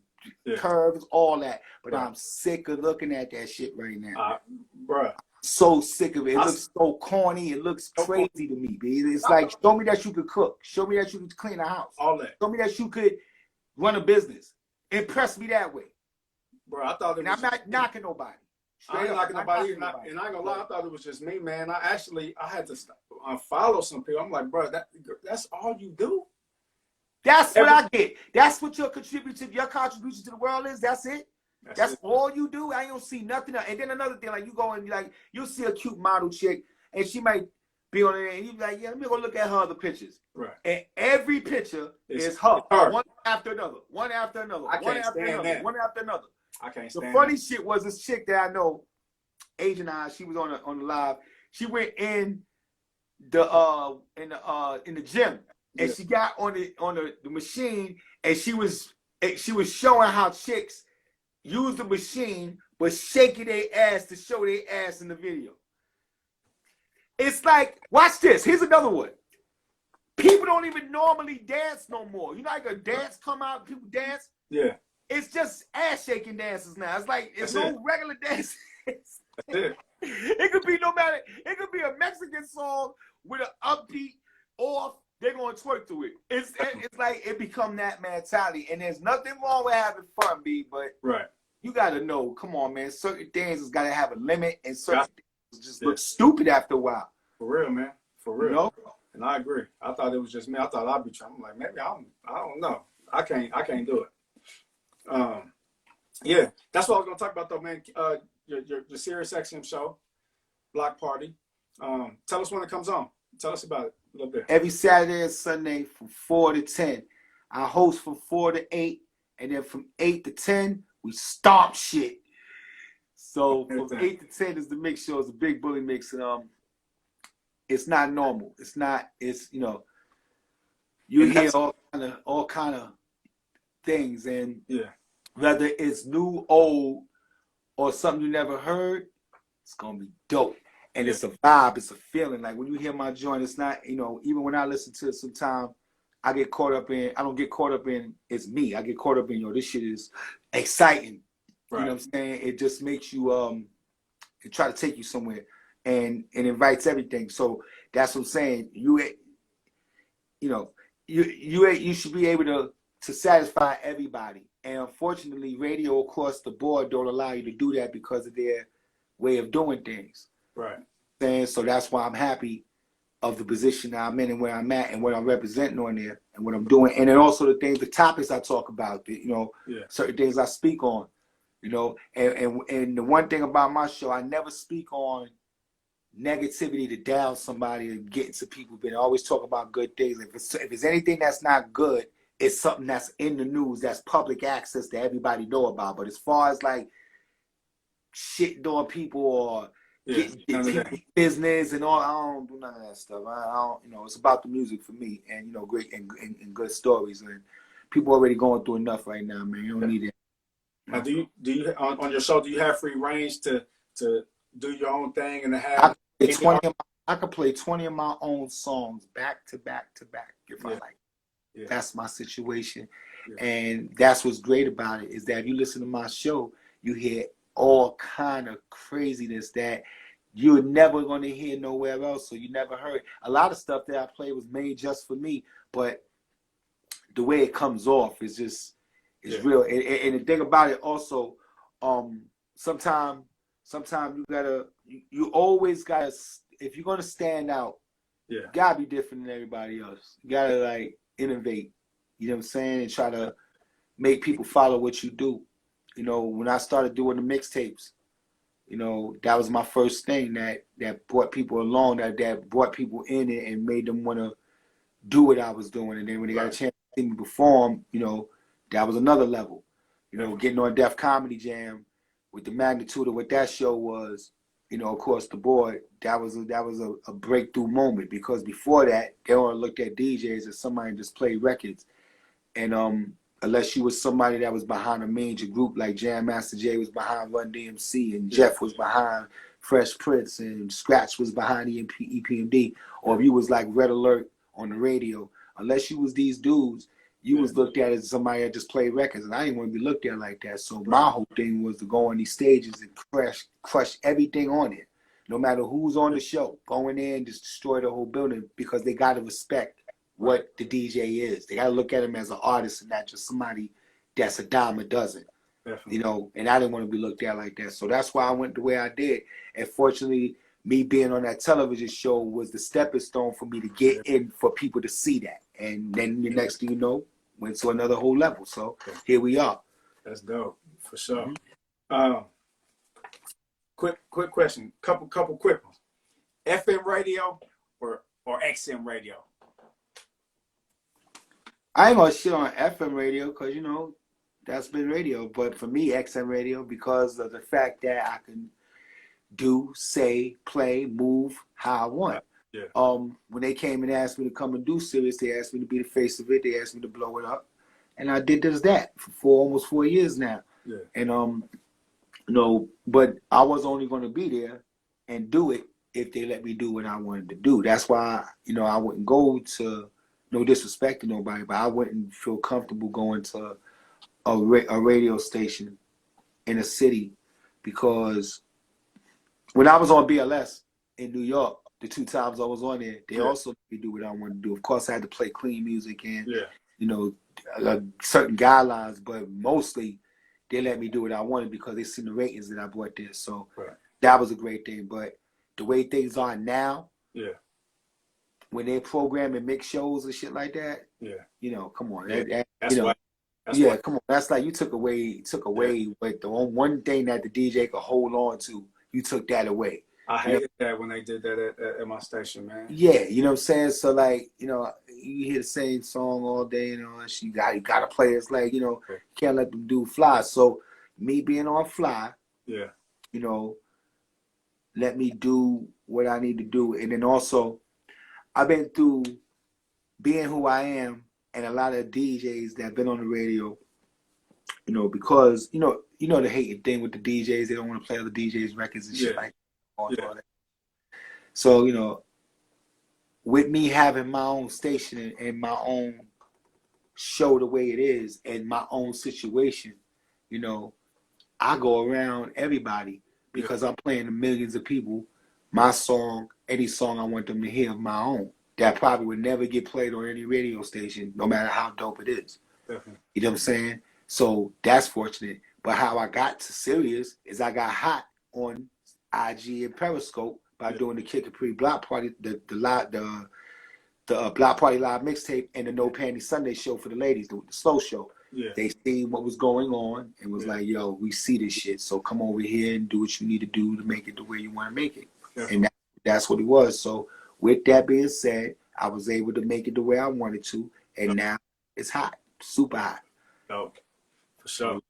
Speaker 5: curves, all that. But I'm sick of looking at that shit right now.
Speaker 4: Bruh.
Speaker 5: So sick of it. It looks so corny. It looks crazy to me, baby. It's like, show me that you could cook. Show me that you could clean a house.
Speaker 4: All that.
Speaker 5: Show me that you could run a business. Impress me that way.
Speaker 4: Bro, I thought it was.
Speaker 5: And I'm not knocking nobody.
Speaker 4: I ain't knocking nobody. And I ain't gonna lie, I thought it was just me, man. I had to unfollow some people. I'm like, bro, that's all you do?
Speaker 5: What I get. That's what your contribution to the world is. That's it. That's all you do. I don't see nothing else. And then another thing, like you go and like you'll see a cute model chick, and she might be on there, and you be like, yeah, let me go look at her other pictures.
Speaker 4: Right.
Speaker 5: And every picture is her, one after another, one after another, one after another, one after another.
Speaker 4: I can't stand.
Speaker 5: The funny shit was this chick that I know, Asian Eyes. She was on the live. She went in the gym, and she got on the machine, and she was showing how chicks use the machine, but shaking their ass to show their ass in the video. It's like, watch this. Here's another one. People don't even normally dance no more. You know, like a dance come out, people dance.
Speaker 4: Yeah.
Speaker 5: It's just ass shaking dances now. It's like it's no regular dances. It could be no matter. It could be a Mexican song with an upbeat off they're gonna twerk to it. It's like it become that mentality, and there's nothing wrong with having fun, B. But
Speaker 4: Right.
Speaker 5: you gotta know, come on, man. Certain things has gotta have a limit, and certain things just look
Speaker 4: Yeah.
Speaker 5: stupid after a while.
Speaker 4: For real, man. For real.
Speaker 5: You know?
Speaker 4: And I agree. I thought it was just me. I thought I'd be trying. I'm like, maybe I don't know. I can't do it. Yeah, that's what I was gonna talk about though, man. Your Sirius XM show, Block Party. Tell us when it comes on. Tell us about it a little bit.
Speaker 5: Every Saturday and Sunday from 4 to 10. I host from 4 to 8, and then from 8 to 10, we stomp shit. So from 8 to 10 is the mix show. It's a big bully mix, and it's not normal. It's you know, you hear all kind of things, and whether it's new, old, or something you never heard, it's gonna be dope. And it's a vibe, it's a feeling. Like when you hear my joint, it's not, you know, even when I listen to it sometimes, I don't get caught up in it's me. I get caught up in, yo, this shit is exciting. Right. You know what I'm saying? It just makes you it try to take you somewhere, and it invites everything. So that's what I'm saying. You should be able to satisfy everybody. And unfortunately, radio across the board don't allow you to do that because of their way of doing things.
Speaker 4: Right.
Speaker 5: And so that's why I'm happy of the position that I'm in and where I'm at and what I'm representing on there and what I'm doing. And then also the topics I talk about, certain things I speak on, you know. And the one thing about my show, I never speak on negativity to down somebody and get into people, but I always talk about good things. If it's anything that's not good, it's something that's in the news, that's public access that everybody know about. But as far as like shitting on people or getting people's business and all, I don't do none of that stuff. I don't, you know, it's about the music for me, and you know, great and good stories. And people already going through enough right now, man. You don't need it.
Speaker 4: Now, do you on your show? Do you have free range to do your own thing and to have?
Speaker 5: I could play 20 of my own songs back to back to back if I like. Yeah. That's my situation. Yeah. And that's what's great about it, is that if you listen to my show, you hear all kind of craziness that you're never going to hear nowhere else. So you never heard. A lot of stuff that I play was made just for me, but the way it comes off is just, it's real. And the thing about it also, sometimes you always gotta, if you're gonna stand out, you gotta be different than everybody else. You gotta like innovate, you know what I'm saying, and try to make people follow what you do. You know, when I started doing the mixtapes, you know, that was my first thing that brought people along, that brought people in it and made them want to do what I was doing. And then when they got a chance to see me perform, you know, that was another level. You know, getting on Def Comedy Jam with the magnitude of what that show was, you know, across the board, that was a breakthrough moment, because before that, they only looked at DJs as somebody just played records. And unless you was somebody that was behind a major group, like Jam Master Jay was behind Run DMC, and Jeff was behind Fresh Prince, and Scratch was behind EPMD, or if you was like Red Alert on the radio, unless you was these dudes, you was looked at as somebody that just played records, and I didn't want to be looked at like that. So my whole thing was to go on these stages and crush everything on it, no matter who's on the show. Go in there and just destroy the whole building, because they got to respect what the DJ is. They got to look at him as an artist and not just somebody that's a dime a dozen. Definitely. You know, and I didn't want to be looked at like that. So that's why I went the way I did. And fortunately, me being on that television show was the stepping stone for me to get in, for people to see that. And then the next thing you know, went to another whole level. So here we are.
Speaker 4: That's dope, for sure. Mm-hmm. Quick question. Couple quick ones. FM radio or XM radio?
Speaker 5: I ain't gonna shit on FM radio, because you know that's been radio. But for me, XM radio, because of the fact that I can do, say, play, move how I want. Yeah. When they came and asked me to come and do Sirius, they asked me to be the face of it. They asked me to blow it up, and I did just that for almost 4 years now. Yeah. And you know, but I was only going to be there and do it if they let me do what I wanted to do. That's why, you know, I wouldn't go to, no disrespect to nobody, but I wouldn't feel comfortable going to a radio station in a city, because when I was on BLS in New York, the 2 times I was on there, they also let me do what I wanted to do. Of course, I had to play clean music and, you know, certain guidelines, but mostly they let me do what I wanted because they seen the ratings that I brought there. So that was a great thing. But the way things are now, when they program and mix shows and shit like that, you know, come on.
Speaker 4: That's
Speaker 5: you know,
Speaker 4: why.
Speaker 5: Come on. That's like you took away but the one thing that the DJ could hold on to, you took that away.
Speaker 4: I hated that when they did that at my station, man.
Speaker 5: Yeah, you know what I'm saying? So like, you know, you hear the same song all day, you know, and you gotta play. It's like, you know, you can't let them do fly. So me being on fly, you know, let me do what I need to do. And then also I've been through being who I am and a lot of DJs that have been on the radio, you know, because, you know the hating thing with the DJs, they don't want to play other DJs' records and shit like that. So, you know, with me having my own station and my own show the way it is and my own situation, you know, I go around everybody because I'm playing to millions of people my song, any song I want them to hear of my own. That probably would never get played on any radio station, no matter how dope it is.
Speaker 4: Definitely.
Speaker 5: You know what I'm saying? So that's fortunate. But how I got to Sirius is I got hot on IG and Periscope by doing the Kid Capris Block Party, the Block Party Live mixtape and the No Panty Sunday show for the ladies, the slow show. They seen what was going on and was like, yo, we see this shit, so come over here and do what you need to do to make it the way you want to make it. And that's what it was. So with that being said, I was able to make it the way I wanted to, and now it's hot, super hot.
Speaker 4: Dope, for sure.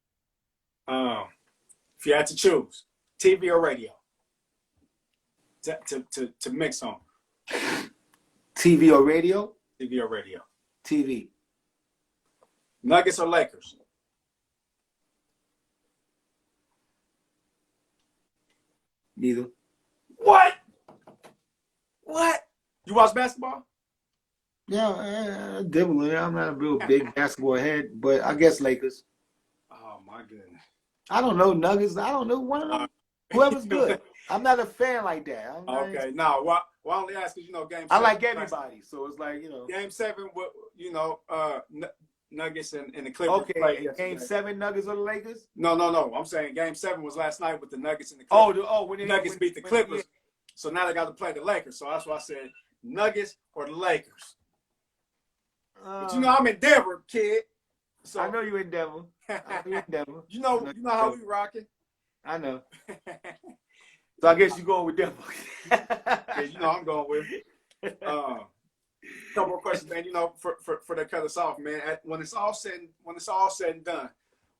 Speaker 4: If you had to choose TV or radio to mix on,
Speaker 5: TV or radio?
Speaker 4: TV or radio.
Speaker 5: TV.
Speaker 4: Nuggets or Lakers?
Speaker 5: Neither.
Speaker 4: What? You watch basketball?
Speaker 5: Yeah, definitely. I'm not a real big basketball head, but I guess Lakers.
Speaker 4: Oh my goodness.
Speaker 5: I don't know, Nuggets. I don't know, one of them. Whoever's good. I'm not a fan like that.
Speaker 4: Okay, now why only ask because you know game 7.
Speaker 5: I like everybody, so it's like, you know.
Speaker 4: Game 7, you know, Nuggets and the Clippers.
Speaker 5: Okay, game 7, Nuggets or the Lakers?
Speaker 4: No. I'm saying game 7 was last night with the Nuggets and the Clippers.
Speaker 5: When the
Speaker 4: Nuggets beat the Clippers. So now they got to play the Lakers. So that's why I said Nuggets or the Lakers. But you know I'm in Denver, kid. So
Speaker 5: I know you in Denver.
Speaker 4: You know how we rocking.
Speaker 5: I know. So I guess you going with Denver.
Speaker 4: Yeah, you know I'm going with it. Couple more questions, man. You know, for that cut us off, man. When it's all said and done,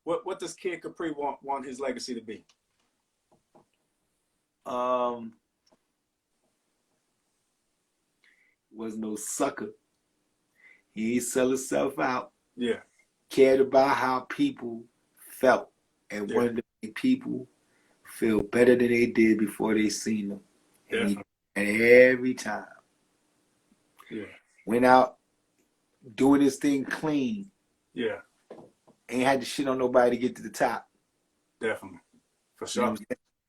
Speaker 4: what does Kid Capri want his legacy to be?
Speaker 5: Was no sucker. He ain't sell himself out.
Speaker 4: Yeah.
Speaker 5: Cared about how people felt and wanted to make people feel better than they did before they seen them. And every time.
Speaker 4: Yeah.
Speaker 5: Went out doing this thing clean.
Speaker 4: Yeah. Ain't
Speaker 5: had to shit on nobody to get to the top.
Speaker 4: Definitely. For sure. You know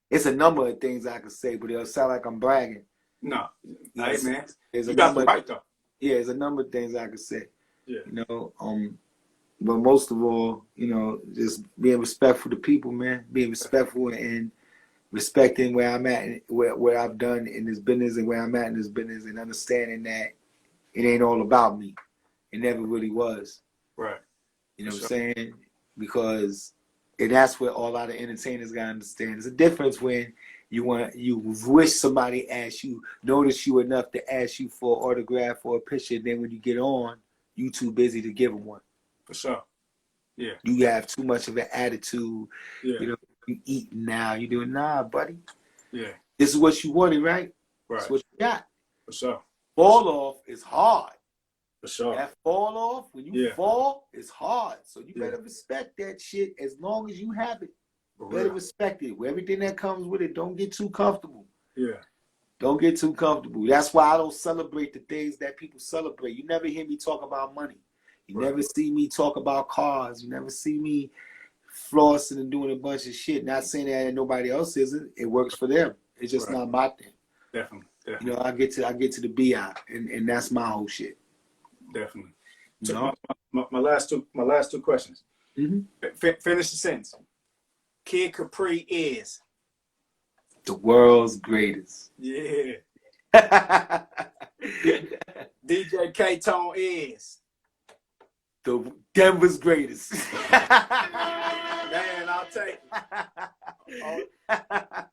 Speaker 5: it's a number of things I could say, but it'll sound like I'm bragging.
Speaker 4: No. Hey, man.
Speaker 5: You
Speaker 4: got the right, though.
Speaker 5: Yeah, there's a number of things I could say.
Speaker 4: Yeah.
Speaker 5: You know, but most of all, you know, just being respectful to people, man. Being respectful and respecting where I'm at, where I've done in this business and where I'm at in this business, and understanding that it ain't all about me. It never really was.
Speaker 4: Right.
Speaker 5: You know what I'm saying? Because that's what all lot of entertainers gotta understand. There's a difference when you wish somebody asked you, notice you enough to ask you for an autograph or a picture, and then when you get on, you too busy to give them one.
Speaker 4: For sure. Yeah.
Speaker 5: You have too much of an attitude.
Speaker 4: Yeah.
Speaker 5: You know, you eating now. You doing, nah, buddy.
Speaker 4: Yeah.
Speaker 5: This is what you wanted, right?
Speaker 4: Right.
Speaker 5: That's what you got.
Speaker 4: For sure.
Speaker 5: Fall off is hard.
Speaker 4: For sure.
Speaker 5: That fall off, when you fall, is hard. So you better respect that shit as long as you have it. Better respect it. With everything that comes with it, don't get too comfortable.
Speaker 4: Yeah.
Speaker 5: Don't get too comfortable. That's why I don't celebrate the things that people celebrate. You never hear me talk about money. You never see me talk about cars. You never see me flossing and doing a bunch of shit. Not saying that nobody else isn't. It works for them. It's just not my thing.
Speaker 4: Definitely. Definitely.
Speaker 5: You know, I get to the BI, and that's my whole shit.
Speaker 4: Definitely.
Speaker 5: You
Speaker 4: So
Speaker 5: know?
Speaker 4: my last two questions.
Speaker 5: Mm-hmm.
Speaker 4: Finish the sentence. Kid Capri is
Speaker 5: The world's greatest.
Speaker 4: yeah. DJ Ktone is
Speaker 5: The Denver's greatest.
Speaker 4: man. I'll take it.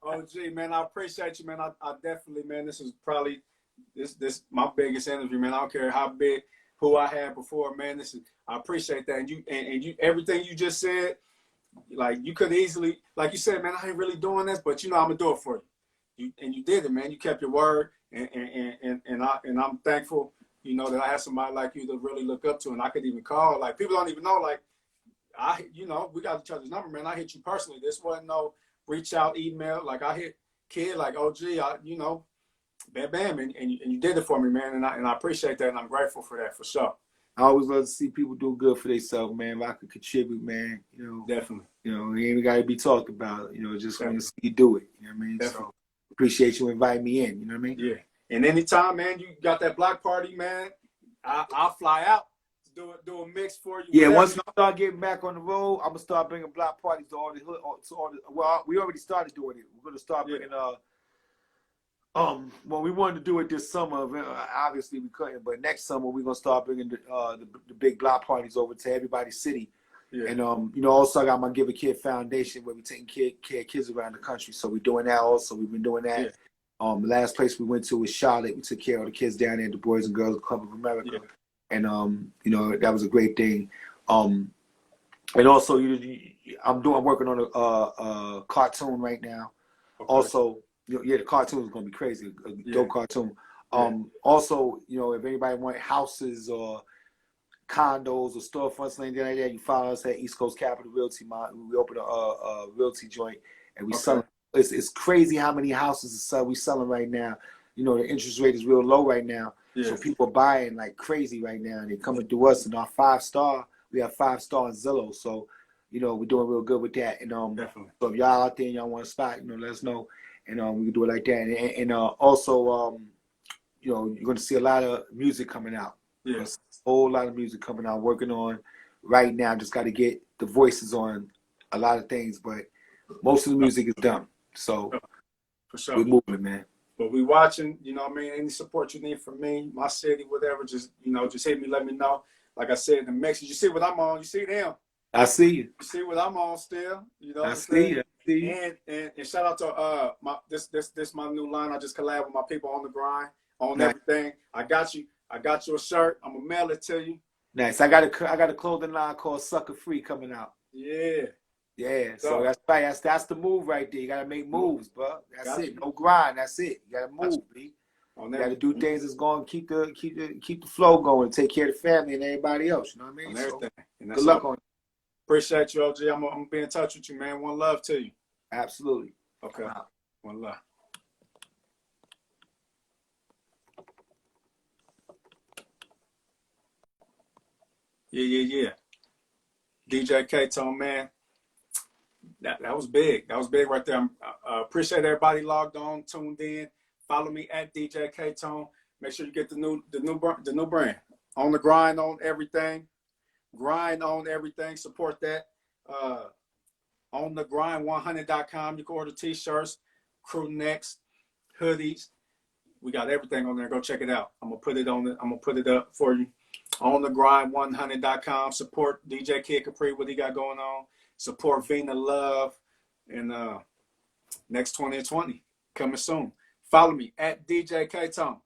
Speaker 4: Oh, gee, man, I appreciate you, man. I definitely, man. This is probably this my biggest interview, man. I don't care how big who I had before, man. I appreciate that, and you everything you just said. Like you could easily, like you said, man, I ain't really doing this, but you know I'm gonna do it for you. You did it, man. You kept your word, and I'm thankful, you know, that I had somebody like you to really look up to, and I could even call. Like people don't even know, like you know, we got each other's number, man. I hit you personally. This wasn't no reach out email. Like I hit Kid, like OG, you know, bam, bam, and you did it for me, man, and I appreciate that, and I'm grateful for that for sure.
Speaker 5: I always love to see people do good for themselves, man. If I could contribute, man, you know.
Speaker 4: Definitely.
Speaker 5: You know, you ain't got to be talked about. You know, just want to see you do it. You know what I mean?
Speaker 4: Definitely.
Speaker 5: So appreciate you inviting me in. You know what I mean?
Speaker 4: Yeah. And anytime, man, you got that block party, man, I'll fly out to do a mix for you.
Speaker 5: Yeah.
Speaker 4: Whatever.
Speaker 5: Once we start getting back on the road, I'm gonna start bringing block parties to all the hood. Well, we already started doing it. We're gonna start bringing well, we wanted to do it this summer. Obviously, we couldn't. But next summer, we're gonna start bringing the big block parties over to everybody's city. Yeah. And you know, also I got my Give a Kid Foundation where we're taking care of kids around the country. So we're doing that also. We've been doing that. Yeah. The last place we went to was Charlotte. We took care of the kids down there at the Boys and Girls Club of America. Yeah. And you know, that was a great thing. And also, I'm working on a cartoon right now. Okay. Also. Yeah, the cartoon is gonna be crazy. A dope cartoon. Also, you know, if anybody want houses or condos or storefronts, anything like that, you follow us at East Coast Capital Realty. We opened a realty joint, and we selling. It's crazy how many houses we selling right now. You know, the interest rate is real low right now, so people are buying like crazy right now, and they're coming to us. And our 5-star, we have 5-star in Zillow, so you know we're doing real good with that. And
Speaker 4: definitely. So
Speaker 5: if y'all out there and y'all want a spot, you know, let us know. And we can do it like that. And also, you know, you're going to see a lot of music coming out.
Speaker 4: Yes.
Speaker 5: A whole lot of music coming out. Working on right now. Just got to get the voices on a lot of things. But most of the music is done. So
Speaker 4: for sure.
Speaker 5: We're moving, man.
Speaker 4: But we watching, you know what I mean? Any support you need from me, my city, whatever, just, you know, just hit me, let me know. Like I said, the mix, you see what I'm on. You see them.
Speaker 5: I see you.
Speaker 4: You see what I'm on still. You know what
Speaker 5: I see you.
Speaker 4: And shout out to this my new line. I just collab with my people on the grind, on everything. I got you a shirt. I'm gonna mail it to you.
Speaker 5: Nice. I got a clothing line called Sucker Free coming out.
Speaker 4: Yeah.
Speaker 5: Yeah. So that's right. That's the move right there. You gotta make moves, bro. That's it. No grind. That's it. You gotta move, B. You gotta do things that's gonna keep the flow going, take care of the family and everybody else. You know what I mean?
Speaker 4: On everything.
Speaker 5: So, good luck on it.
Speaker 4: Appreciate you, OG. I'm gonna be in touch with you, man. One love to you.
Speaker 5: Absolutely.
Speaker 4: Okay. One love. Yeah. DJ Ktone, man. That was big. That was big right there. I appreciate everybody logged on, tuned in. Follow me at DJ Ktone. Make sure you get the new brand. On the grind on everything. Grind on everything. Support that. On the grind100.com. You can order t-shirts, crew necks, hoodies. We got everything on there. Go check it out. I'm gonna put it up for you. On the grind100.com. Support DJ Kid Capri, what he got going on. Support VINA Love. And next 2020 coming soon. Follow me at DJ Ktone.